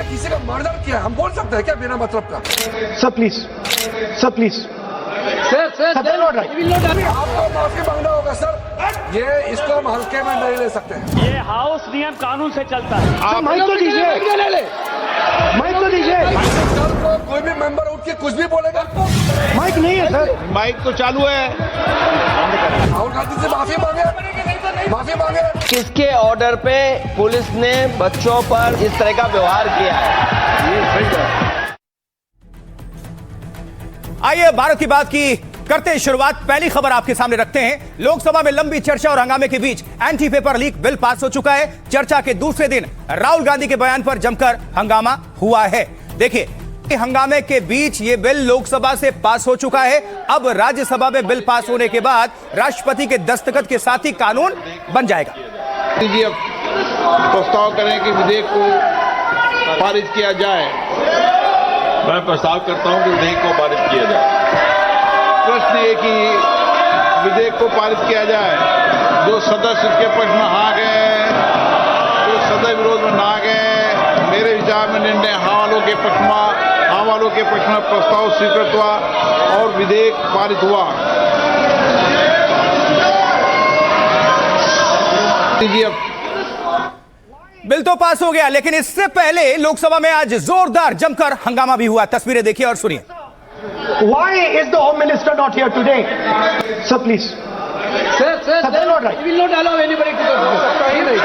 किसी का मर्डर किया, हम बोल सकते हैं क्या बिना मतलब का? Sir please, sir please, sir आपको माफी मांगना होगा सर, ये इसको हम हल्के में नहीं ले सकते। ये हाउस नियम कानून से चलता है। आप माइक तो दीजिए, माइक तो दीजिए। कल को कोई भी मेंबर उठ के कुछ भी बोलेगा, माइक नहीं है सर, माइक तो चालू है। राहुल गांधी से माफी मांगे, माफी मांगे। किसके ऑर्डर पे पुलिस ने बच्चों पर इस तरह का व्यवहार किया है? आइए भारत की बात की करते हैं शुरुआत। पहली खबर आपके सामने रखते हैं। लोकसभा में लंबी चर्चा और हंगामे के बीच anti paper leak bill pass हो चुका है। चर्चा के दूसरे दिन राहुल गांधी के बयान पर जमकर हंगामा हुआ है। देखिए, हंगामे के बीच यह बिल लोकसभा से पास हो चुका है। अब राज्यसभा में बिल पास होने के बाद राष्ट्रपति के दस्तखत के साथ ही कानून बन जाएगा। प्रस्ताव करें कि विधेयक को पारित किया जाए। मैं प्रस्ताव करता हूं कि विधेयक को पारित किया जाए। प्रश्न ये कि विधेयक को पारित किया जाए। जो सदस्य इसके पक्ष में हाँ गए, जो सदस्य विरोध में ना गए, मेरे विचार में निर्णय हाँ वालों के पक्ष में प्रस्ताव स्वीकृत हुआ और विधेयक पारित हुआ। बिल तो पास हो गया, लेकिन इससे पहले लोकसभा में आज जोरदार जमकर हंगामा भी हुआ। तस्वीरें देखिए और सुनिए। Why is the Home Minister not here today? Sir, please. Sir That's not right. will not allow anybody to सकता ही नहीं।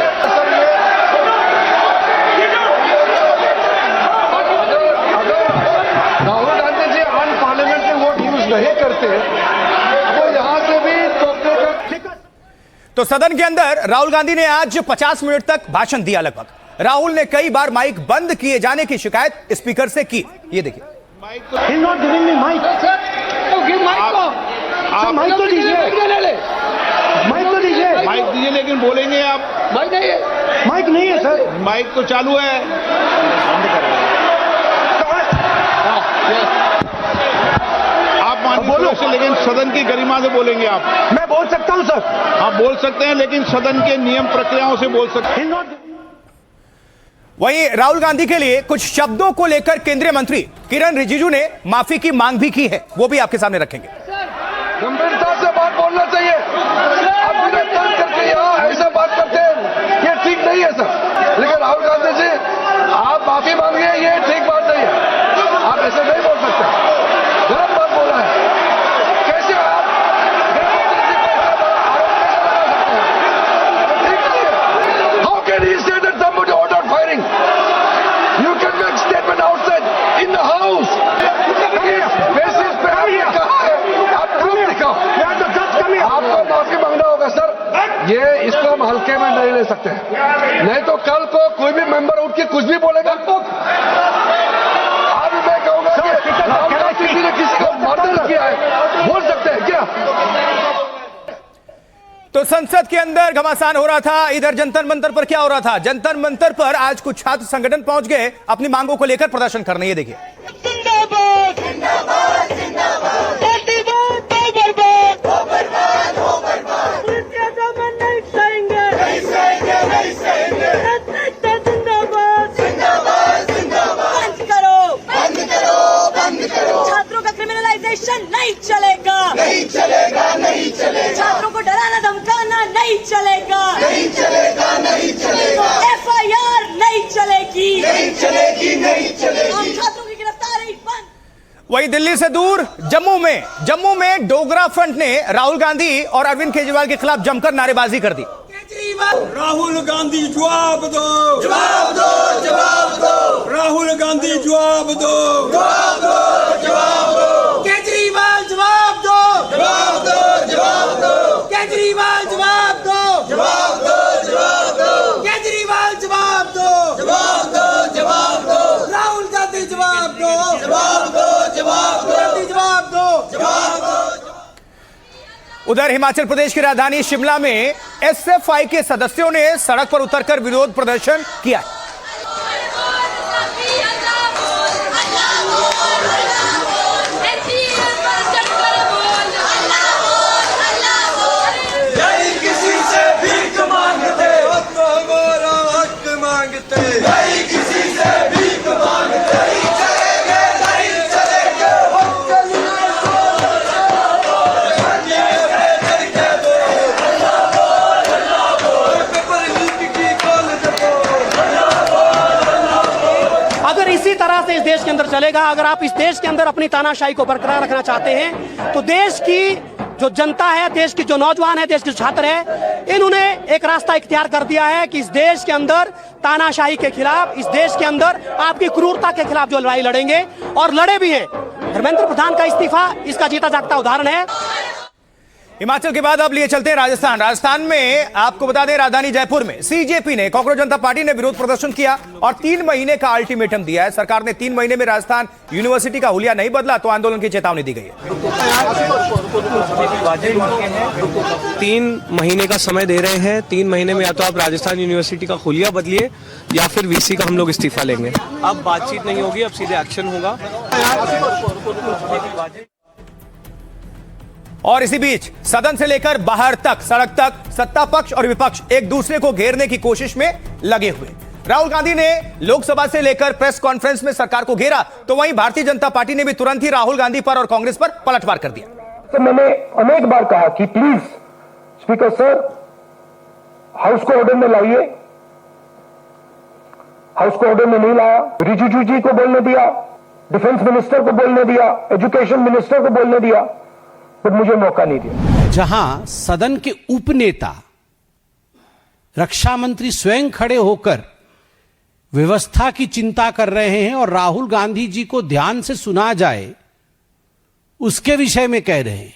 Rahul Gandhi ji unparliamentary vote use नहीं करते, तो यहाँ से भी टोकने का। तो सदन के अंदर राहुल गांधी ने आज 50 मिनट तक भाषण दिया। लगभग राहुल ने कई बार माइक बंद किए जाने की शिकायत स्पीकर से की। ये देखिए, He's not giving me mic. आप माइक तो दीजिए, माइक तो दीजिए। माइक दीजिए, लेकिन बोलेंगे आप। माइक नहीं है, माइक नहीं है सर। माइक तो चालू है। आप माननीय से, लेकिन सदन की गरिमा से बोलेंगे आप। मैं बोल सकता हूं सर। आप बोल सकते हैं, लेकिन सदन के नियम प्रक्रियाओं से बोल सकते हैं। He's not. वहीं राहुल गांधी के लिए कुछ शब्दों को लेकर केंद्रीय मंत्री किरण रिजिजू ने माफी की मांग भी की है। वो भी आपके सामने रखेंगे। गंभीरता से बात बोलना चाहिए। आप बिना तर्क करके यहाँ ऐसा बात करते हैं, ये ठीक नहीं है सर। लेकिन राहुल गांधी जी, आप माफी मांगिए, ये ठीक बात नहीं है। आप ऐसे नहीं बोल सकते, गलत बात बोला है। कैसे आप how can he say that somebody ordered firing? You can make statement outside in the house. Basis पे आपने कहा है, आप प्रूफ दिखाओ। आपको माफी मांगना होगा सर, ये इसको हम हल्के में नहीं ले सकते। नहीं तो कल को कोई भी मेंबर उठ के कुछ भी बोलेगा, आज मैं कहूंगा कि राहुल गांधी जी ने किसी को मर्डर किया है, बोल सकते हैं क्या? तो संसद के अंदर घमासान हो रहा था। इधर जंतर मंतर पर क्या हो रहा था? जंतर मंतर पर आज कुछ छात्र संगठन पहुंच गए अपनी मांगों को लेकर प्रदर्शन करने। ये देखिए, छात्रों का क्रिमिनलाइजेशन नहीं चलेगा, नहीं चलेगा, नहीं चलेगा। छात्रों को डराना धमकाना नहीं चलेगा, नहीं चलेगा, नहीं चलेगा। FIR नहीं चलेगी, नहीं चलेगी, नहीं चलेगी। हम छात्रों की गिरफ्तारी बंद। वही दिल्ली से दूर जम्मू में डोगरा फ्रंट ने राहुल गांधी और अरविंद केजरीवाल के खिलाफ जमकर नारेबाजी कर दी। राहुल गांधी जवाब दो, जवाब दो, जवाब दो। राहुल गांधी जवाब दो, जवाब दो, जवाब दो। केजरीवाल जवाब दो, जवाब दो, जवाब दो। केजरीवाल जवाब दो, जवाब दो, जवाब दो। केजरीवाल जवाब दो, जवाब दो, जवाब दो। राहुल गांधी जवाब दो, जवाब दो, जवाब दो। जवाब दो, जवाब दो। उधर हिमाचल प्रदेश की राजधानी शिमला में एसएफआई के सदस्यों ने सड़क पर उतरकर विरोध प्रदर्शन किया। किसी से भीख इसी तरह से इस देश के अंदर चलेगा। अगर आप इस देश के अंदर अपनी तानाशाही को बरकरार रखना चाहते हैं तो देश की जो जनता है, देश की जो नौजवान है, देश के छात्र है, इन्होंने एक रास्ता इख्तियार कर दिया है कि इस देश के अंदर तानाशाही के खिलाफ, इस देश के अंदर आपकी क्रूरता के खिलाफ जो लड़ाई लड़ेंगे और लड़े भी हैं। धर्मेंद्र प्रधान का इस्तीफा इसका जीता जागता उदाहरण है। हिमाचल के बाद अब लिए चलते हैं राजस्थान। राजस्थान में आपको बता दें, राजधानी जयपुर में सीजेपी ने, कांग्रेस जनता पार्टी ने विरोध प्रदर्शन किया और 3 महीने का अल्टीमेटम दिया है। सरकार ने 3 महीने में राजस्थान यूनिवर्सिटी का हुलिया नहीं बदला तो आंदोलन की चेतावनी दी गई है। 3 महीने का समय दे रहे हैं। 3 महीने में या तो आप राजस्थान यूनिवर्सिटी का हुलिया बदलिए या फिर वीसी का हम लोग इस्तीफा लेंगे। अब बातचीत नहीं होगी, अब सीधे एक्शन होगा। और इसी बीच सदन से लेकर बाहर तक, सड़क तक सत्ता पक्ष और विपक्ष एक दूसरे को घेरने की कोशिश में लगे हुए। राहुल गांधी ने लोकसभा से लेकर प्रेस कॉन्फ्रेंस में सरकार को घेरा तो वहीं भारतीय जनता पार्टी ने भी तुरंत ही राहुल गांधी पर और कांग्रेस पर पलटवार कर दिया। तो मैंने अनेक बार कहा कि प्लीज स्पीकर सर, हाउस को ऑर्डर में लाइए। हाउस को ऑर्डर में नहीं लाया। रिजिजू जी को बोलने दिया, डिफेंस मिनिस्टर को बोलने दिया, एजुकेशन मिनिस्टर को बोलने दिया, पर मुझे मौका नहीं दिया। जहां सदन के उपनेता रक्षा मंत्री स्वयं खड़े होकर व्यवस्था की चिंता कर रहे हैं और राहुल गांधी जी को ध्यान से सुना जाए उसके विषय में कह रहे हैं,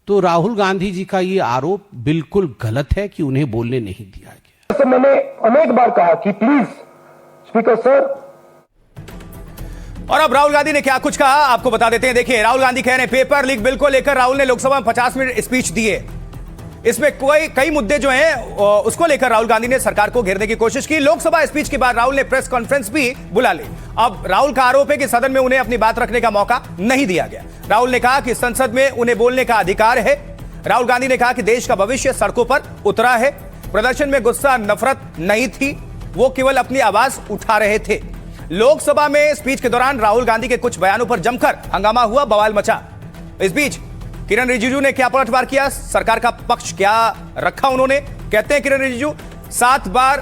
तो राहुल गांधी जी का यह आरोप बिल्कुल गलत है कि उन्हें बोलने नहीं दिया गया। तो मैंने अनेक बार कहा कि प्लीज स्पीकर सर। और अब राहुल गांधी ने क्या कुछ कहा आपको बता देते हैं। देखिए, राहुल गांधी कह रहे हैं पेपर लीक बिल को लेकर राहुल ने लोकसभा में 50 मिनट स्पीच दिए। इसमें कई मुद्दे जो हैं उसको लेकर राहुल गांधी ने सरकार को घेरने की कोशिश की। लोकसभा स्पीच के बाद राहुल ने प्रेस कॉन्फ्रेंस भी बुला ली। अब राहुल का आरोप है कि सदन में उन्हें अपनी बात रखने का मौका नहीं दिया गया। राहुल ने कहा कि संसद में उन्हें बोलने का अधिकार है। राहुल गांधी ने कहा कि देश का भविष्य सड़कों पर उतरा है। प्रदर्शन में गुस्सा, नफरत नहीं थी, वो केवल अपनी आवाज उठा रहे थे। लोकसभा में स्पीच के दौरान राहुल गांधी के कुछ बयानों पर जमकर हंगामा हुआ, बवाल मचा। इस बीच किरण रिजिजू ने क्या पलटवार किया, सरकार का पक्ष क्या रखा उन्होंने। कहते हैं किरण रिजिजू 7 बार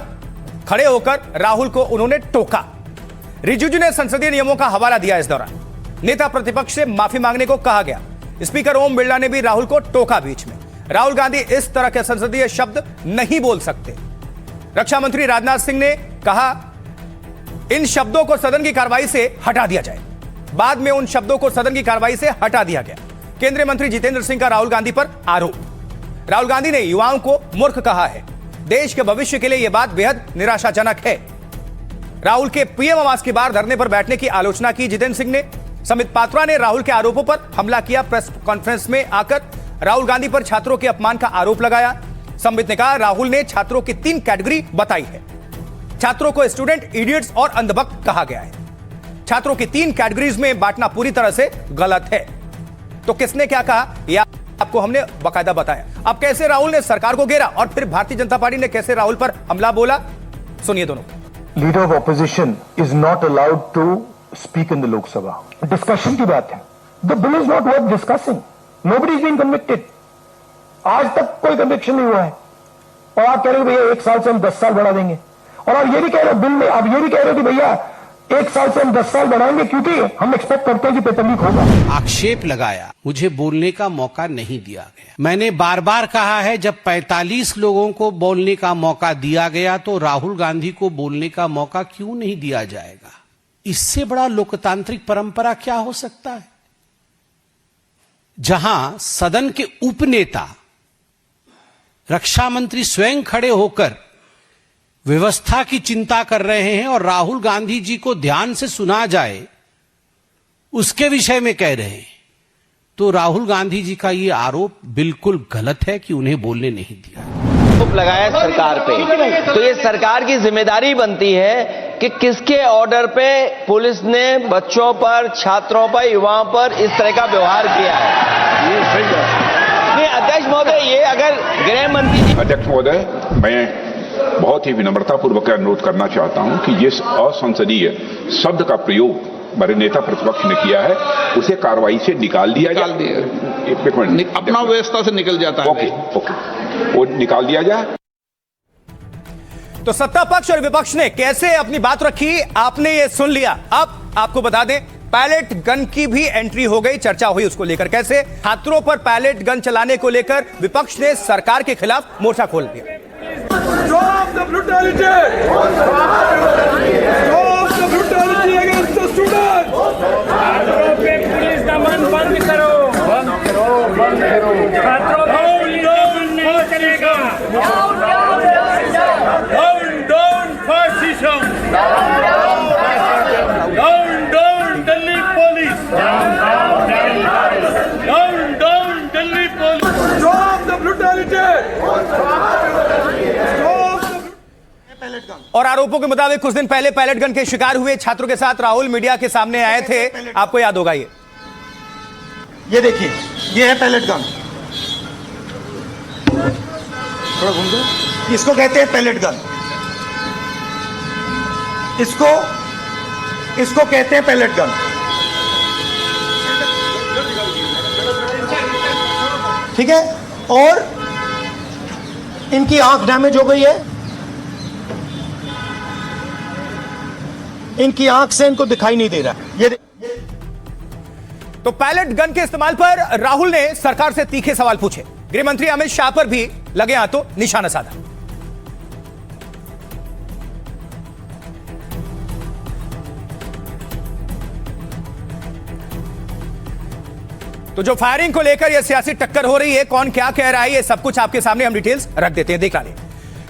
खड़े होकर राहुल को उन्होंने टोका। रिजिजू ने संसदीय नियमों का हवाला दिया। इस दौरान नेता प्रतिपक्ष से माफी मांगने को कहा गया। स्पीकर ओम बिरला ने भी राहुल को टोका। बीच में राहुल गांधी इस तरह के संसदीय शब्द नहीं बोल सकते। रक्षा मंत्री राजनाथ सिंह ने कहा इन शब्दों को सदन की कार्रवाई से हटा दिया जाए। बाद में उन शब्दों को सदन की कार्रवाई से हटा दिया गया। केंद्रीय मंत्री जितेंद्र सिंह का राहुल गांधी पर आरोप। राहुल गांधी ने युवाओं को मूर्ख कहा है। देश के भविष्य के लिए यह बात बेहद निराशाजनक है। राहुल के पीएम आवास के बाहर धरने पर बैठने की आलोचना की जितेंद्र सिंह ने। समित पात्रा ने राहुल के आरोपों पर हमला किया। प्रेस कॉन्फ्रेंस में आकर राहुल गांधी पर छात्रों के अपमान का आरोप लगाया। समित ने कहा राहुल ने छात्रों की 3 कैटेगरी बताई है। छात्रों को स्टूडेंट, इडियट्स और अंधभक्त कहा गया है। छात्रों की 3 कैटेगरीज में बांटना पूरी तरह से गलत है। तो किसने क्या कहा यह आपको हमने बाकायदा बताया। अब कैसे राहुल ने सरकार को घेरा और फिर भारतीय जनता पार्टी ने कैसे राहुल पर हमला बोला, सुनिए दोनों। Leader of opposition is not allowed to speak in the Lok Sabha. Discussion की बात है। The bill is not worth discussing. Nobody is being convicted. आज तक कोई कन्विक्शन नहीं हुआ है और आप कह रहे हो भैया 1 साल से हम 10 साल बढ़ा देंगे। और आप ये भी कह रहे हो बिल में, आप ये भी कह रहे हो कि भैया 1 साल से हम 10 साल बढ़ाएंगे क्योंकि हम एक्सपेक्ट करते हैं कि पेपर लीक होगा। आक्षेप लगाया, मुझे बोलने का मौका नहीं दिया गया। मैंने बार बार कहा है जब 45 लोगों को बोलने का मौका दिया गया तो राहुल गांधी को बोलने का मौका क्यों नहीं दिया जाएगा। इससे बड़ा लोकतांत्रिक परंपरा क्या हो सकता है। जहां सदन के उपनेता रक्षा मंत्री स्वयं खड़े होकर व्यवस्था की चिंता कर रहे हैं और राहुल गांधी जी को ध्यान से सुना जाए उसके विषय में कह रहे हैं, तो राहुल गांधी जी का यह आरोप बिल्कुल गलत है कि उन्हें बोलने नहीं दिया। आरोप लगाया सरकार पे, तो ये सरकार की जिम्मेदारी बनती है कि किसके ऑर्डर पे पुलिस ने बच्चों पर, छात्रों पर, युवाओं पर इस तरह का व्यवहार किया है। ये सही है। अध्यक्ष महोदय, ये अगर गृह मंत्री जी। अध्यक्ष महोदय, मैं बहुत ही विनम्रतापूर्वक अनुरोध करना चाहता हूं कि ये असंसदीय शब्द का प्रयोग हमारे नेता प्रतिपक्ष ने किया है, उसे कार्रवाई से निकाल दिया जाए। अपना व्यवस्था से निकल जाता है। ओके, वो निकाल दिया जाए। तो सत्ता पक्ष और विपक्ष ने कैसे अपनी बात रखी, आपने ये सुन लिया। अब आपको बता दें, पैलेट गन की भी एंट्री हो गई, चर्चा हुई उसको लेकर। कैसे? छात्रों पर पैलेट गन चलाने को लेकर विपक्ष ने सरकार के खिलाफ मोर्चा खोल दिया। Stop the brutality! Stop the brutality against the students! छात्रों पे पुलिस दमन बंद करो, बंद करो, बंद करो। छात्रों पे पुलिस दमन नहीं चलेगा। Down fascism! Down Delhi police! Down Delhi police! Stop the brutality! और आरोपों के मुताबिक कुछ दिन पहले पैलेट गन के शिकार हुए छात्रों के साथ राहुल मीडिया के सामने आए थे। आपको याद होगा ये देखिए, ये है पैलेट गन। थोड़ा घूम दो। इसको कहते हैं पैलेट गन। इसको कहते हैं पैलेट गन। ठीक है। और इनकी आंख डैमेज हो गई है, इनकी आंख से इनको दिखाई नहीं दे रहा। ये तो पैलेट गन के इस्तेमाल पर राहुल ने सरकार से तीखे सवाल पूछे। गृह मंत्री अमित शाह पर भी लगे हाथों निशाना साधा। तो जो फायरिंग को लेकर यह सियासी टक्कर हो रही है, कौन क्या कह रहा है, ये सब कुछ आपके सामने हम डिटेल्स रख देते हैं, देख डालिए।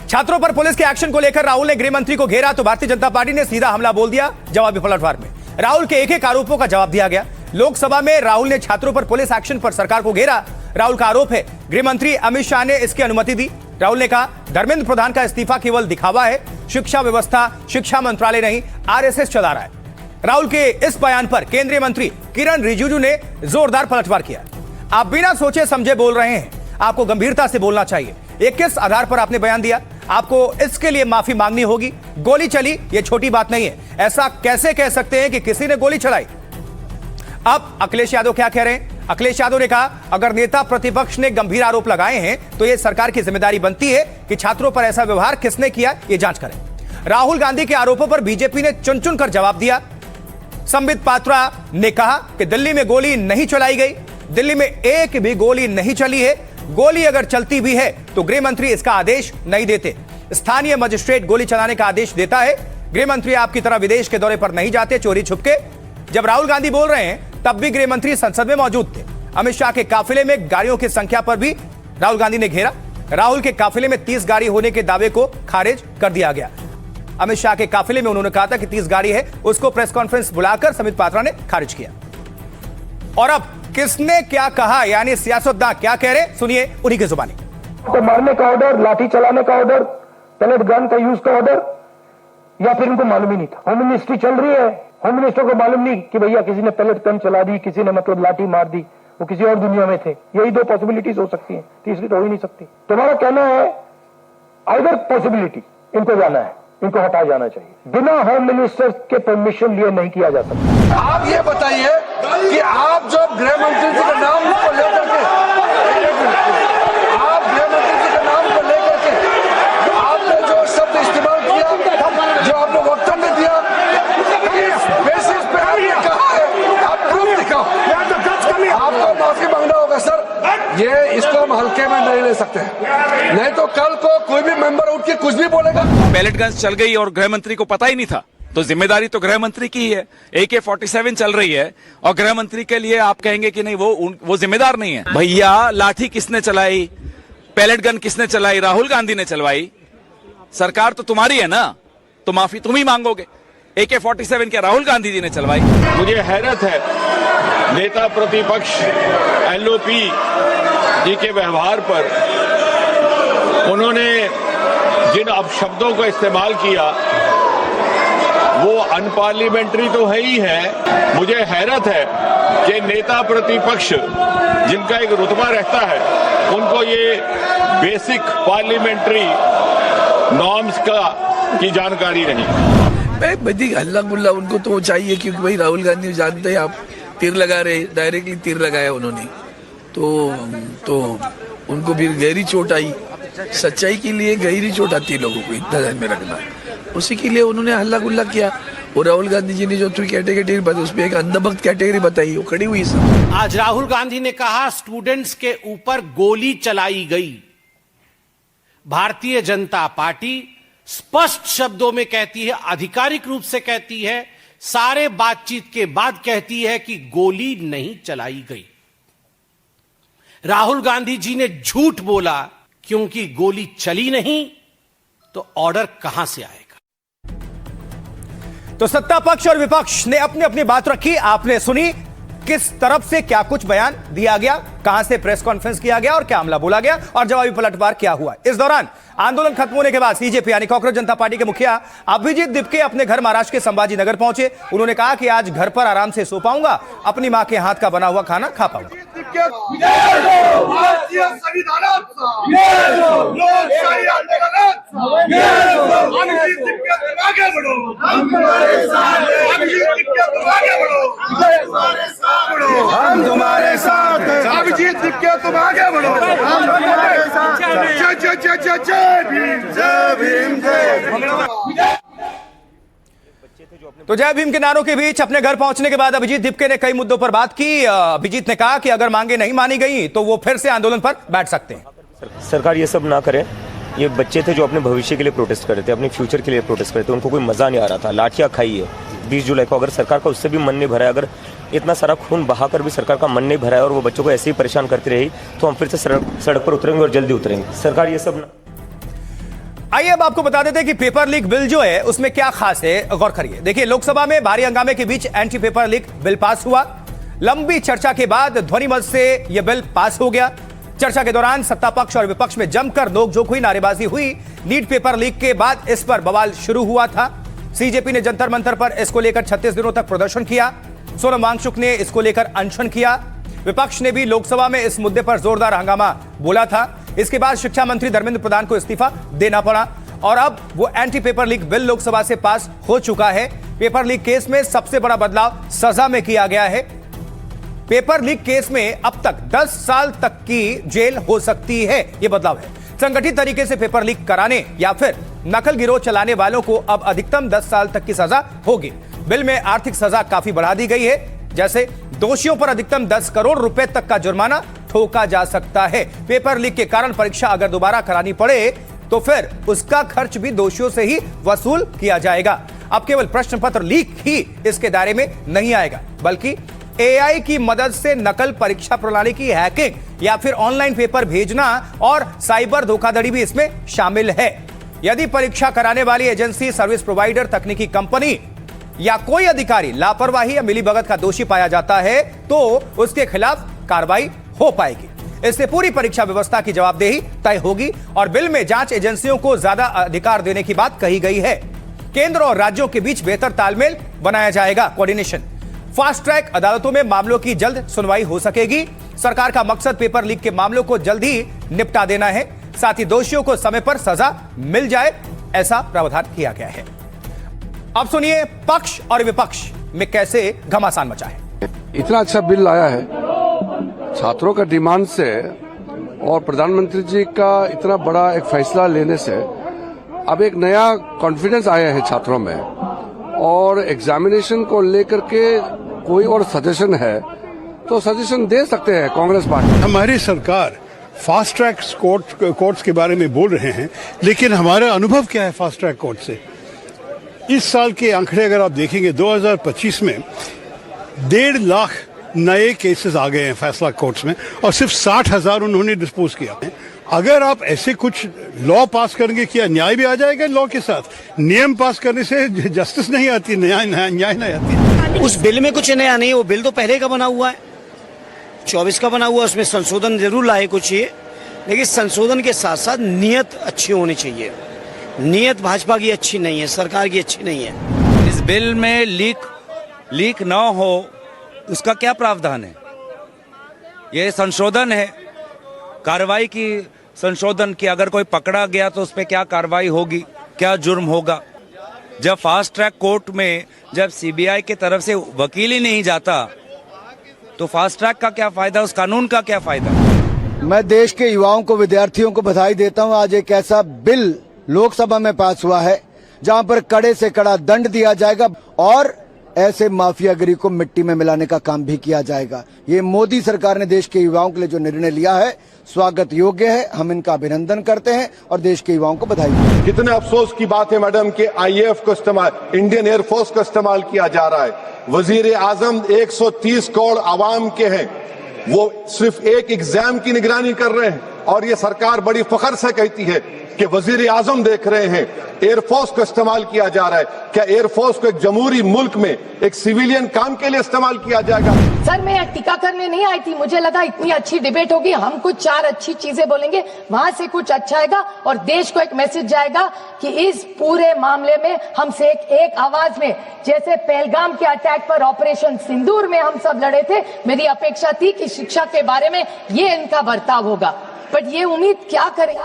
छात्रों पर पुलिस के एक्शन को लेकर राहुल ने गृह मंत्री को घेरा तो भारतीय जनता पार्टी ने सीधा हमला बोल दिया। जवाबी पलटवार में राहुल के एक एक आरोपों का जवाब दिया गया। लोकसभा में राहुल ने छात्रों पर पुलिस एक्शन पर सरकार को घेरा। राहुल का आरोप है गृह मंत्री अमित शाह ने इसकी अनुमति दी। राहुल ने कहा धर्मेंद्र प्रधान का इस्तीफा केवल दिखावा है, शिक्षा व्यवस्था शिक्षा मंत्रालय नहीं आरएसएस चला रहा है। राहुल के इस बयान पर केंद्रीय मंत्री किरण रिजिजू ने जोरदार पलटवार किया। आप बिना सोचे समझे बोल रहे हैं, आपको गंभीरता से बोलना चाहिए। ये किस आधार पर आपने बयान दिया? आपको इसके लिए माफी मांगनी होगी। गोली चली ये छोटी बात नहीं है, ऐसा कैसे कह सकते हैं कि किसी ने गोली चलाई? अब अखिलेश यादव क्या कह रहे हैं? अखिलेश यादव ने कहा अगर नेता प्रतिपक्ष ने गंभीर आरोप लगाए हैं तो यह सरकार की जिम्मेदारी बनती है कि छात्रों पर ऐसा व्यवहार किसने किया ये जांच करें। राहुल गांधी के आरोपों पर बीजेपी ने चुन चुन कर जवाब दिया। संबित पात्रा ने कहा कि दिल्ली में गोली नहीं चलाई गई, दिल्ली में एक भी गोली नहीं चली है। गोली अगर चलती भी है तो गृह मंत्री इसका आदेश नहीं देते, स्थानीय मजिस्ट्रेट गोली चलाने का आदेश देता है। गृह मंत्री आपकी तरह विदेश के दौरे पर नहीं जाते चोरी छुपके। जब राहुल गांधी बोल रहे हैं तब भी गृह मंत्री संसद में मौजूद थे। अमित शाह के काफिले में गाड़ियों की संख्या पर भी राहुल गांधी ने घेरा। राहुल के काफिले में 30 गाड़ी होने के दावे को खारिज कर दिया गया। अमित शाह के काफिले में उन्होंने कहा था कि 30 गाड़ी है, उसको प्रेस कॉन्फ्रेंस बुलाकर संबित पात्रा ने खारिज किया। और अब किसने क्या कहा, यानी सियासतदान क्या कह रहे, सुनिए उन्हीं की जुबानी। को मारने का ऑर्डर, लाठी चलाने का ऑर्डर, पैलेट गन का यूज का ऑर्डर, या फिर इनको मालूम ही नहीं था? होम मिनिस्ट्री चल रही है, होम मिनिस्टर को मालूम नहीं कि भैया किसी ने पैलेट गन चला दी, किसी ने मतलब लाठी मार दी, वो किसी और दुनिया में थे। यही दो पॉसिबिलिटीज हो सकती हैं, तीसरी तो हो ही नहीं सकती। तुम्हारा कहना है आइदर पॉसिबिलिटी, इनको जाना है, इनको हटा जाना चाहिए। बिना होम मिनिस्टर के परमिशन लिए नहीं किया जा सकता। आप ये बताइए कि आप जो गृह मंत्री जी के नाम को लेकर के, आप गृह मंत्री जी के नाम को लेकर के आपने जो शब्द इस्तेमाल किया, जो आपने वक्तव्य दिया, इस बेसिस पे आपने कहा है, आप प्रूफ दिखाओ। आपको माफी मांगना होगा सर, ये इसको हम हल्के में नहीं ले सकते, नहीं तो कल को कोई भी मेंबर उठ के कुछ भी बोलेगा। पैलेट गन चल गई और गृह मंत्री को पता ही नहीं था, तो जिम्मेदारी तो गृह मंत्री की ही है। AK-47 चल रही है और गृह मंत्री के लिए आप कहेंगे कि नहीं वो जिम्मेदार नहीं है। भैया लाठी किसने चलाई, पैलेट गन किसने चलाई? राहुल गांधी ने चलवाई। सरकार तो तुम्हारी है ना, तो माफी तुम ही मांगोगे। AK-47 क्या राहुल गांधी जी ने चलवाई? मुझे हैरत है नेता प्रतिपक्ष LOP जी के व्यवहार पर। उन्होंने जिन अपशब्दों का इस्तेमाल किया वो अनपार्लियामेंट्री तो है ही है। मुझे हैरत है कि नेता प्रतिपक्ष जिनका एक रुतबा रहता है उनको ये बेसिक पार्लियामेंट्री नॉर्म्स की जानकारी नहीं। हल्ला गुल्ला उनको तो चाहिए, क्योंकि भाई राहुल गांधी जानते हैं आप तीर लगा रहे, डायरेक्टली तीर लगाया उन्होंने, तो उनको भी गहरी चोट आई। सच्चाई के लिए गहरी चोट आती है लोगों को, इतना ध्यान में रखना। उसी के लिए उन्होंने हल्ला गुल्ला किया। और राहुल गांधी जी ने जो थ्री कैटेगरी बताई, उसमें एक अंधभक्त कैटेगरी बताई, वो खड़ी हुई सब। आज राहुल गांधी ने कहा स्टूडेंट्स के ऊपर गोली चलाई गई। भारतीय जनता पार्टी स्पष्ट शब्दों में कहती है, आधिकारिक रूप से कहती है, सारे बातचीत के बाद कहती है कि गोली नहीं चलाई गई। राहुल गांधी जी ने झूठ बोला, क्योंकि गोली चली नहीं तो ऑर्डर कहां से आएगा। तो सत्ता पक्ष और विपक्ष ने अपनी अपनी बात रखी, आपने सुनी किस तरफ से क्या कुछ बयान दिया गया, कहां से प्रेस कॉन्फ्रेंस किया गया और क्या हमला बोला गया और जवाबी पलटवार क्या हुआ। इस दौरान आंदोलन खत्म होने के बाद सीजेपी यानी कांग्रेस जनता पार्टी के मुखिया अभिजीत दिपके अपने घर महाराष्ट्र के संभाजी नगर पहुंचे। उन्होंने कहा कि आज घर पर आराम से सो पाऊंगा, अपनी मां के हाथ का बना हुआ खाना खा पाऊंगा। हम तुम्हारे साथ हैं, अभिजीत दिपके तुम आगे बढ़ो, हम तुम्हारे साथ हैं। जय भीम, जय भीम, जय भीम। तो जय भीम के नारों के बीच अपने घर पहुंचने के बाद अभिजीत दिपके ने कई मुद्दों पर बात की। अभिजीत ने कहा कि अगर मांगे नहीं मानी गई तो वो फिर से आंदोलन पर बैठ सकते हैं। सरकार ये सब ना करे। ये बच्चे थे जो अपने भविष्य के लिए प्रोटेस्ट कर रहे थे, अपने फ्यूचर के लिए प्रोटेस्ट कर रहे थे, उनको कोई मजा नहीं आ रहा था। लाठियां खाई है 20 जुलाई को, अगर सरकार का उससे भी मन नहीं भरा है, अगर इतना सारा खून बहाकर भी सरकार का मन नहीं भरा है और वो बच्चों को ऐसे ही परेशान करती रही, तो हम फिर से सड़क पर उतरेंगे और जल्दी उतरेंगे। सरकार ये सब आइए अब आपको बता देते हैं कि पेपर लीक बिल जो है उसमें क्या खास है, गौर करिए। देखिए, लोकसभा में भारी हंगामे के बीच anti paper leak bill pass हुआ। लंबी चर्चा के बाद ध्वनिमत से यह बिल पास हो गया। चर्चा के दौरान सत्ता पक्ष और विपक्ष में जमकर नोकझोंक हुई, नारेबाजी हुई। नीट पेपर लीक के बाद इस पर बवाल शुरू हुआ था। सीजेपी ने जंतर मंतर पर इसको लेकर 36 दिनों तक प्रदर्शन किया। सोनम वांगचुक ने इसको लेकर अनशन किया। विपक्ष ने भी लोकसभा में इस मुद्दे पर जोरदार हंगामा बोला था। इसके बाद शिक्षा मंत्री धर्मेंद्र प्रधान को इस्तीफा देना पड़ा और अब वो anti paper leak bill Lok Sabha से पास हो चुका है। पेपर लीक केस में सबसे बड़ा बदलाव सजा में किया गया है। पेपर लीक केस में अब तक 10 साल तक की जेल हो सकती है, यह बदलाव है। संगठित तरीके से पेपर लीक कराने या फिर नकल गिरोह चलाने वालों को अब अधिकतम 10 साल तक की सजा होगी। बिल में आर्थिक सजा काफी बढ़ा दी गई है, जैसे दोषियों पर अधिकतम 10 करोड़ रुपए तक का जुर्माना ठोका जा सकता है। पेपर लीक के कारण परीक्षा अगर दोबारा करानी पड़े तो फिर उसका खर्च भी दोषियों से ही वसूल किया जाएगा। अब केवल प्रश्न पत्र लीक ही इसके दायरे में नहीं आएगा, बल्कि एआई की मदद से नकल परीक्षा प्रणाली की हैकिंग या फिर ऑनलाइन पेपर भेजना और साइबर धोखाधड़ी भी इसमें शामिल है। यदि परीक्षा कराने वाली एजेंसी, सर्विस प्रोवाइडर, तकनीकी कंपनी या कोई अधिकारी लापरवाही या मिलीभगत का दोषी पाया जाता है तो उसके खिलाफ कार्रवाई हो पाएगी। इससे पूरी परीक्षा व्यवस्था की जवाबदेही तय होगी और बिल में जांच एजेंसियों को ज्यादा अधिकार देने की बात कही गई है। केंद्र और राज्यों के बीच बेहतर तालमेल बनाया जाएगा, कोऑर्डिनेशन। फास्ट ट्रैक अदालतों में मामलों की जल्द सुनवाई हो सकेगी। सरकार का मकसद पेपर लीक के मामलों को जल्द ही निपटा देना है, साथ ही दोषियों को समय पर सजा मिल जाए, ऐसा प्रावधान किया गया है। अब सुनिए पक्ष और विपक्ष में कैसे घमासान मचा है। इतना अच्छा बिल लाया है, छात्रों का डिमांड से और प्रधानमंत्री जी का इतना बड़ा एक फैसला लेने से अब एक नया कॉन्फिडेंस आया है छात्रों में। और एग्जामिनेशन को लेकर के कोई और सजेशन है तो सजेशन दे सकते हैं कांग्रेस पार्टी। हमारी सरकार फास्ट ट्रैक कोर्ट्स के बारे में बोल रहे हैं, लेकिन हमारा अनुभव क्या है फास्ट ट्रैक कोर्ट से? इस साल के आंकड़े अगर आप देखेंगे 2025 में 1.5 लाख नए केसेस आ गए हैं फैसला कोर्ट्स में और सिर्फ 60,000 उन्होंने डिस्पोज किया। अगर आप ऐसे कुछ लॉ पास करेंगे, क्या न्याय भी आ जाएगा लॉ के साथ? नियम पास करने से जस्टिस नहीं आती, न्याय नहीं आती। उस बिल में कुछ नया नहीं, वो बिल तो पहले का बना हुआ है, 24 का बना हुआ, उसमें संशोधन जरूर लाए कुछ ये, लेकिन संशोधन के साथ साथ नीयत अच्छी होनी चाहिए। नीयत भाजपा की अच्छी नहीं है, सरकार की अच्छी नहीं है। इस बिल में लीक न हो उसका क्या प्रावधान है? यह संशोधन है, कार्रवाई की संशोधन की। अगर कोई पकड़ा गया तो उस पर क्या कार्रवाई होगी, क्या जुर्म होगा? जब फास्ट ट्रैक कोर्ट में जब सीबीआई की तरफ से वकील ही नहीं जाता तो फास्ट ट्रैक का क्या फायदा, उस कानून का क्या फायदा? मैं देश के युवाओं को, विद्यार्थियों को बधाई देता हूं। आज एक ऐसा बिल लोकसभा में पास हुआ है जहां पर कड़े से कड़ा दंड दिया जाएगा और ऐसे माफियागिरी को मिट्टी में मिलाने का काम भी किया जाएगा। ये मोदी सरकार ने देश के युवाओं के लिए जो निर्णय लिया है स्वागत योग्य है। हम इनका अभिनंदन करते हैं और देश के युवाओं को बधाई देते हैं। कितने अफसोस की बात है मैडम कि आईएएफ को इस्तेमाल, इंडियन एयरफोर्स का इस्तेमाल किया जा रहा है। वजीर आजम 130 करोड़ आवाम के हैं, वो सिर्फ एक एग्जाम की निगरानी कर रहे हैं और ये सरकार बड़ी फख्र से कहती है कि वजीर आजम देख रहे हैं। एयरफोर्स को इस्तेमाल किया जा रहा है। क्या एयरफोर्स को एक जमहूरी मुल्क में एक सिविलियन काम के लिए इस्तेमाल किया जाएगा? सर, मैं टीका करने नहीं आई थी, मुझे लगा इतनी अच्छी डिबेट होगी, हम कुछ 4 अच्छी चीजें बोलेंगे, वहां से कुछ अच्छा आएगा और देश को एक मैसेज जाएगा कि इस पूरे मामले में हमसे एक आवाज में, जैसे पहलगाम के अटैक पर ऑपरेशन सिंदूर में हम सब लड़े थे, मेरी अपेक्षा थी कि शिक्षा के बारे में ये इनका बर्ताव होगा, बट ये उम्मीद क्या करें।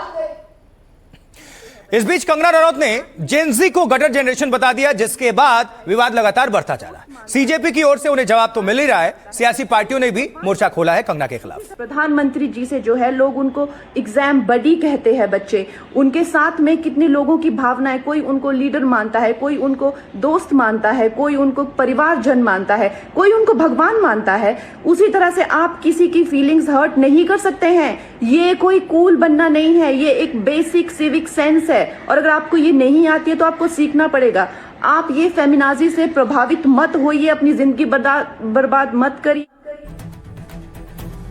इस बीच कंगना रनौत ने जेनजी को गटर जनरेशन बता दिया, जिसके बाद विवाद लगातार बढ़ता चला। सीजेपी की ओर से उन्हें जवाब तो मिल ही रहा है, सियासी पार्टियों ने भी मोर्चा खोला है कंगना के खिलाफ। प्रधानमंत्री जी से जो है लोग उनको एग्जाम बडी कहते हैं, बच्चे उनके साथ में कितने लोगों की भावनाएं, कोई उनको लीडर मानता है, कोई उनको दोस्त मानता है, कोई उनको परिवारजन मानता है, कोई उनको भगवान मानता है। उसी तरह से आप किसी की फीलिंग्स हर्ट नहीं कर सकते हैं। ये कोई कूल बनना नहीं है, ये एक बेसिक सिविक सेंस है और अगर आपको ये नहीं आती है तो आपको सीखना पड़ेगा। आप ये फेमिनाजी से प्रभावित मत होइए, अपनी जिंदगी बर्बाद मत करिए।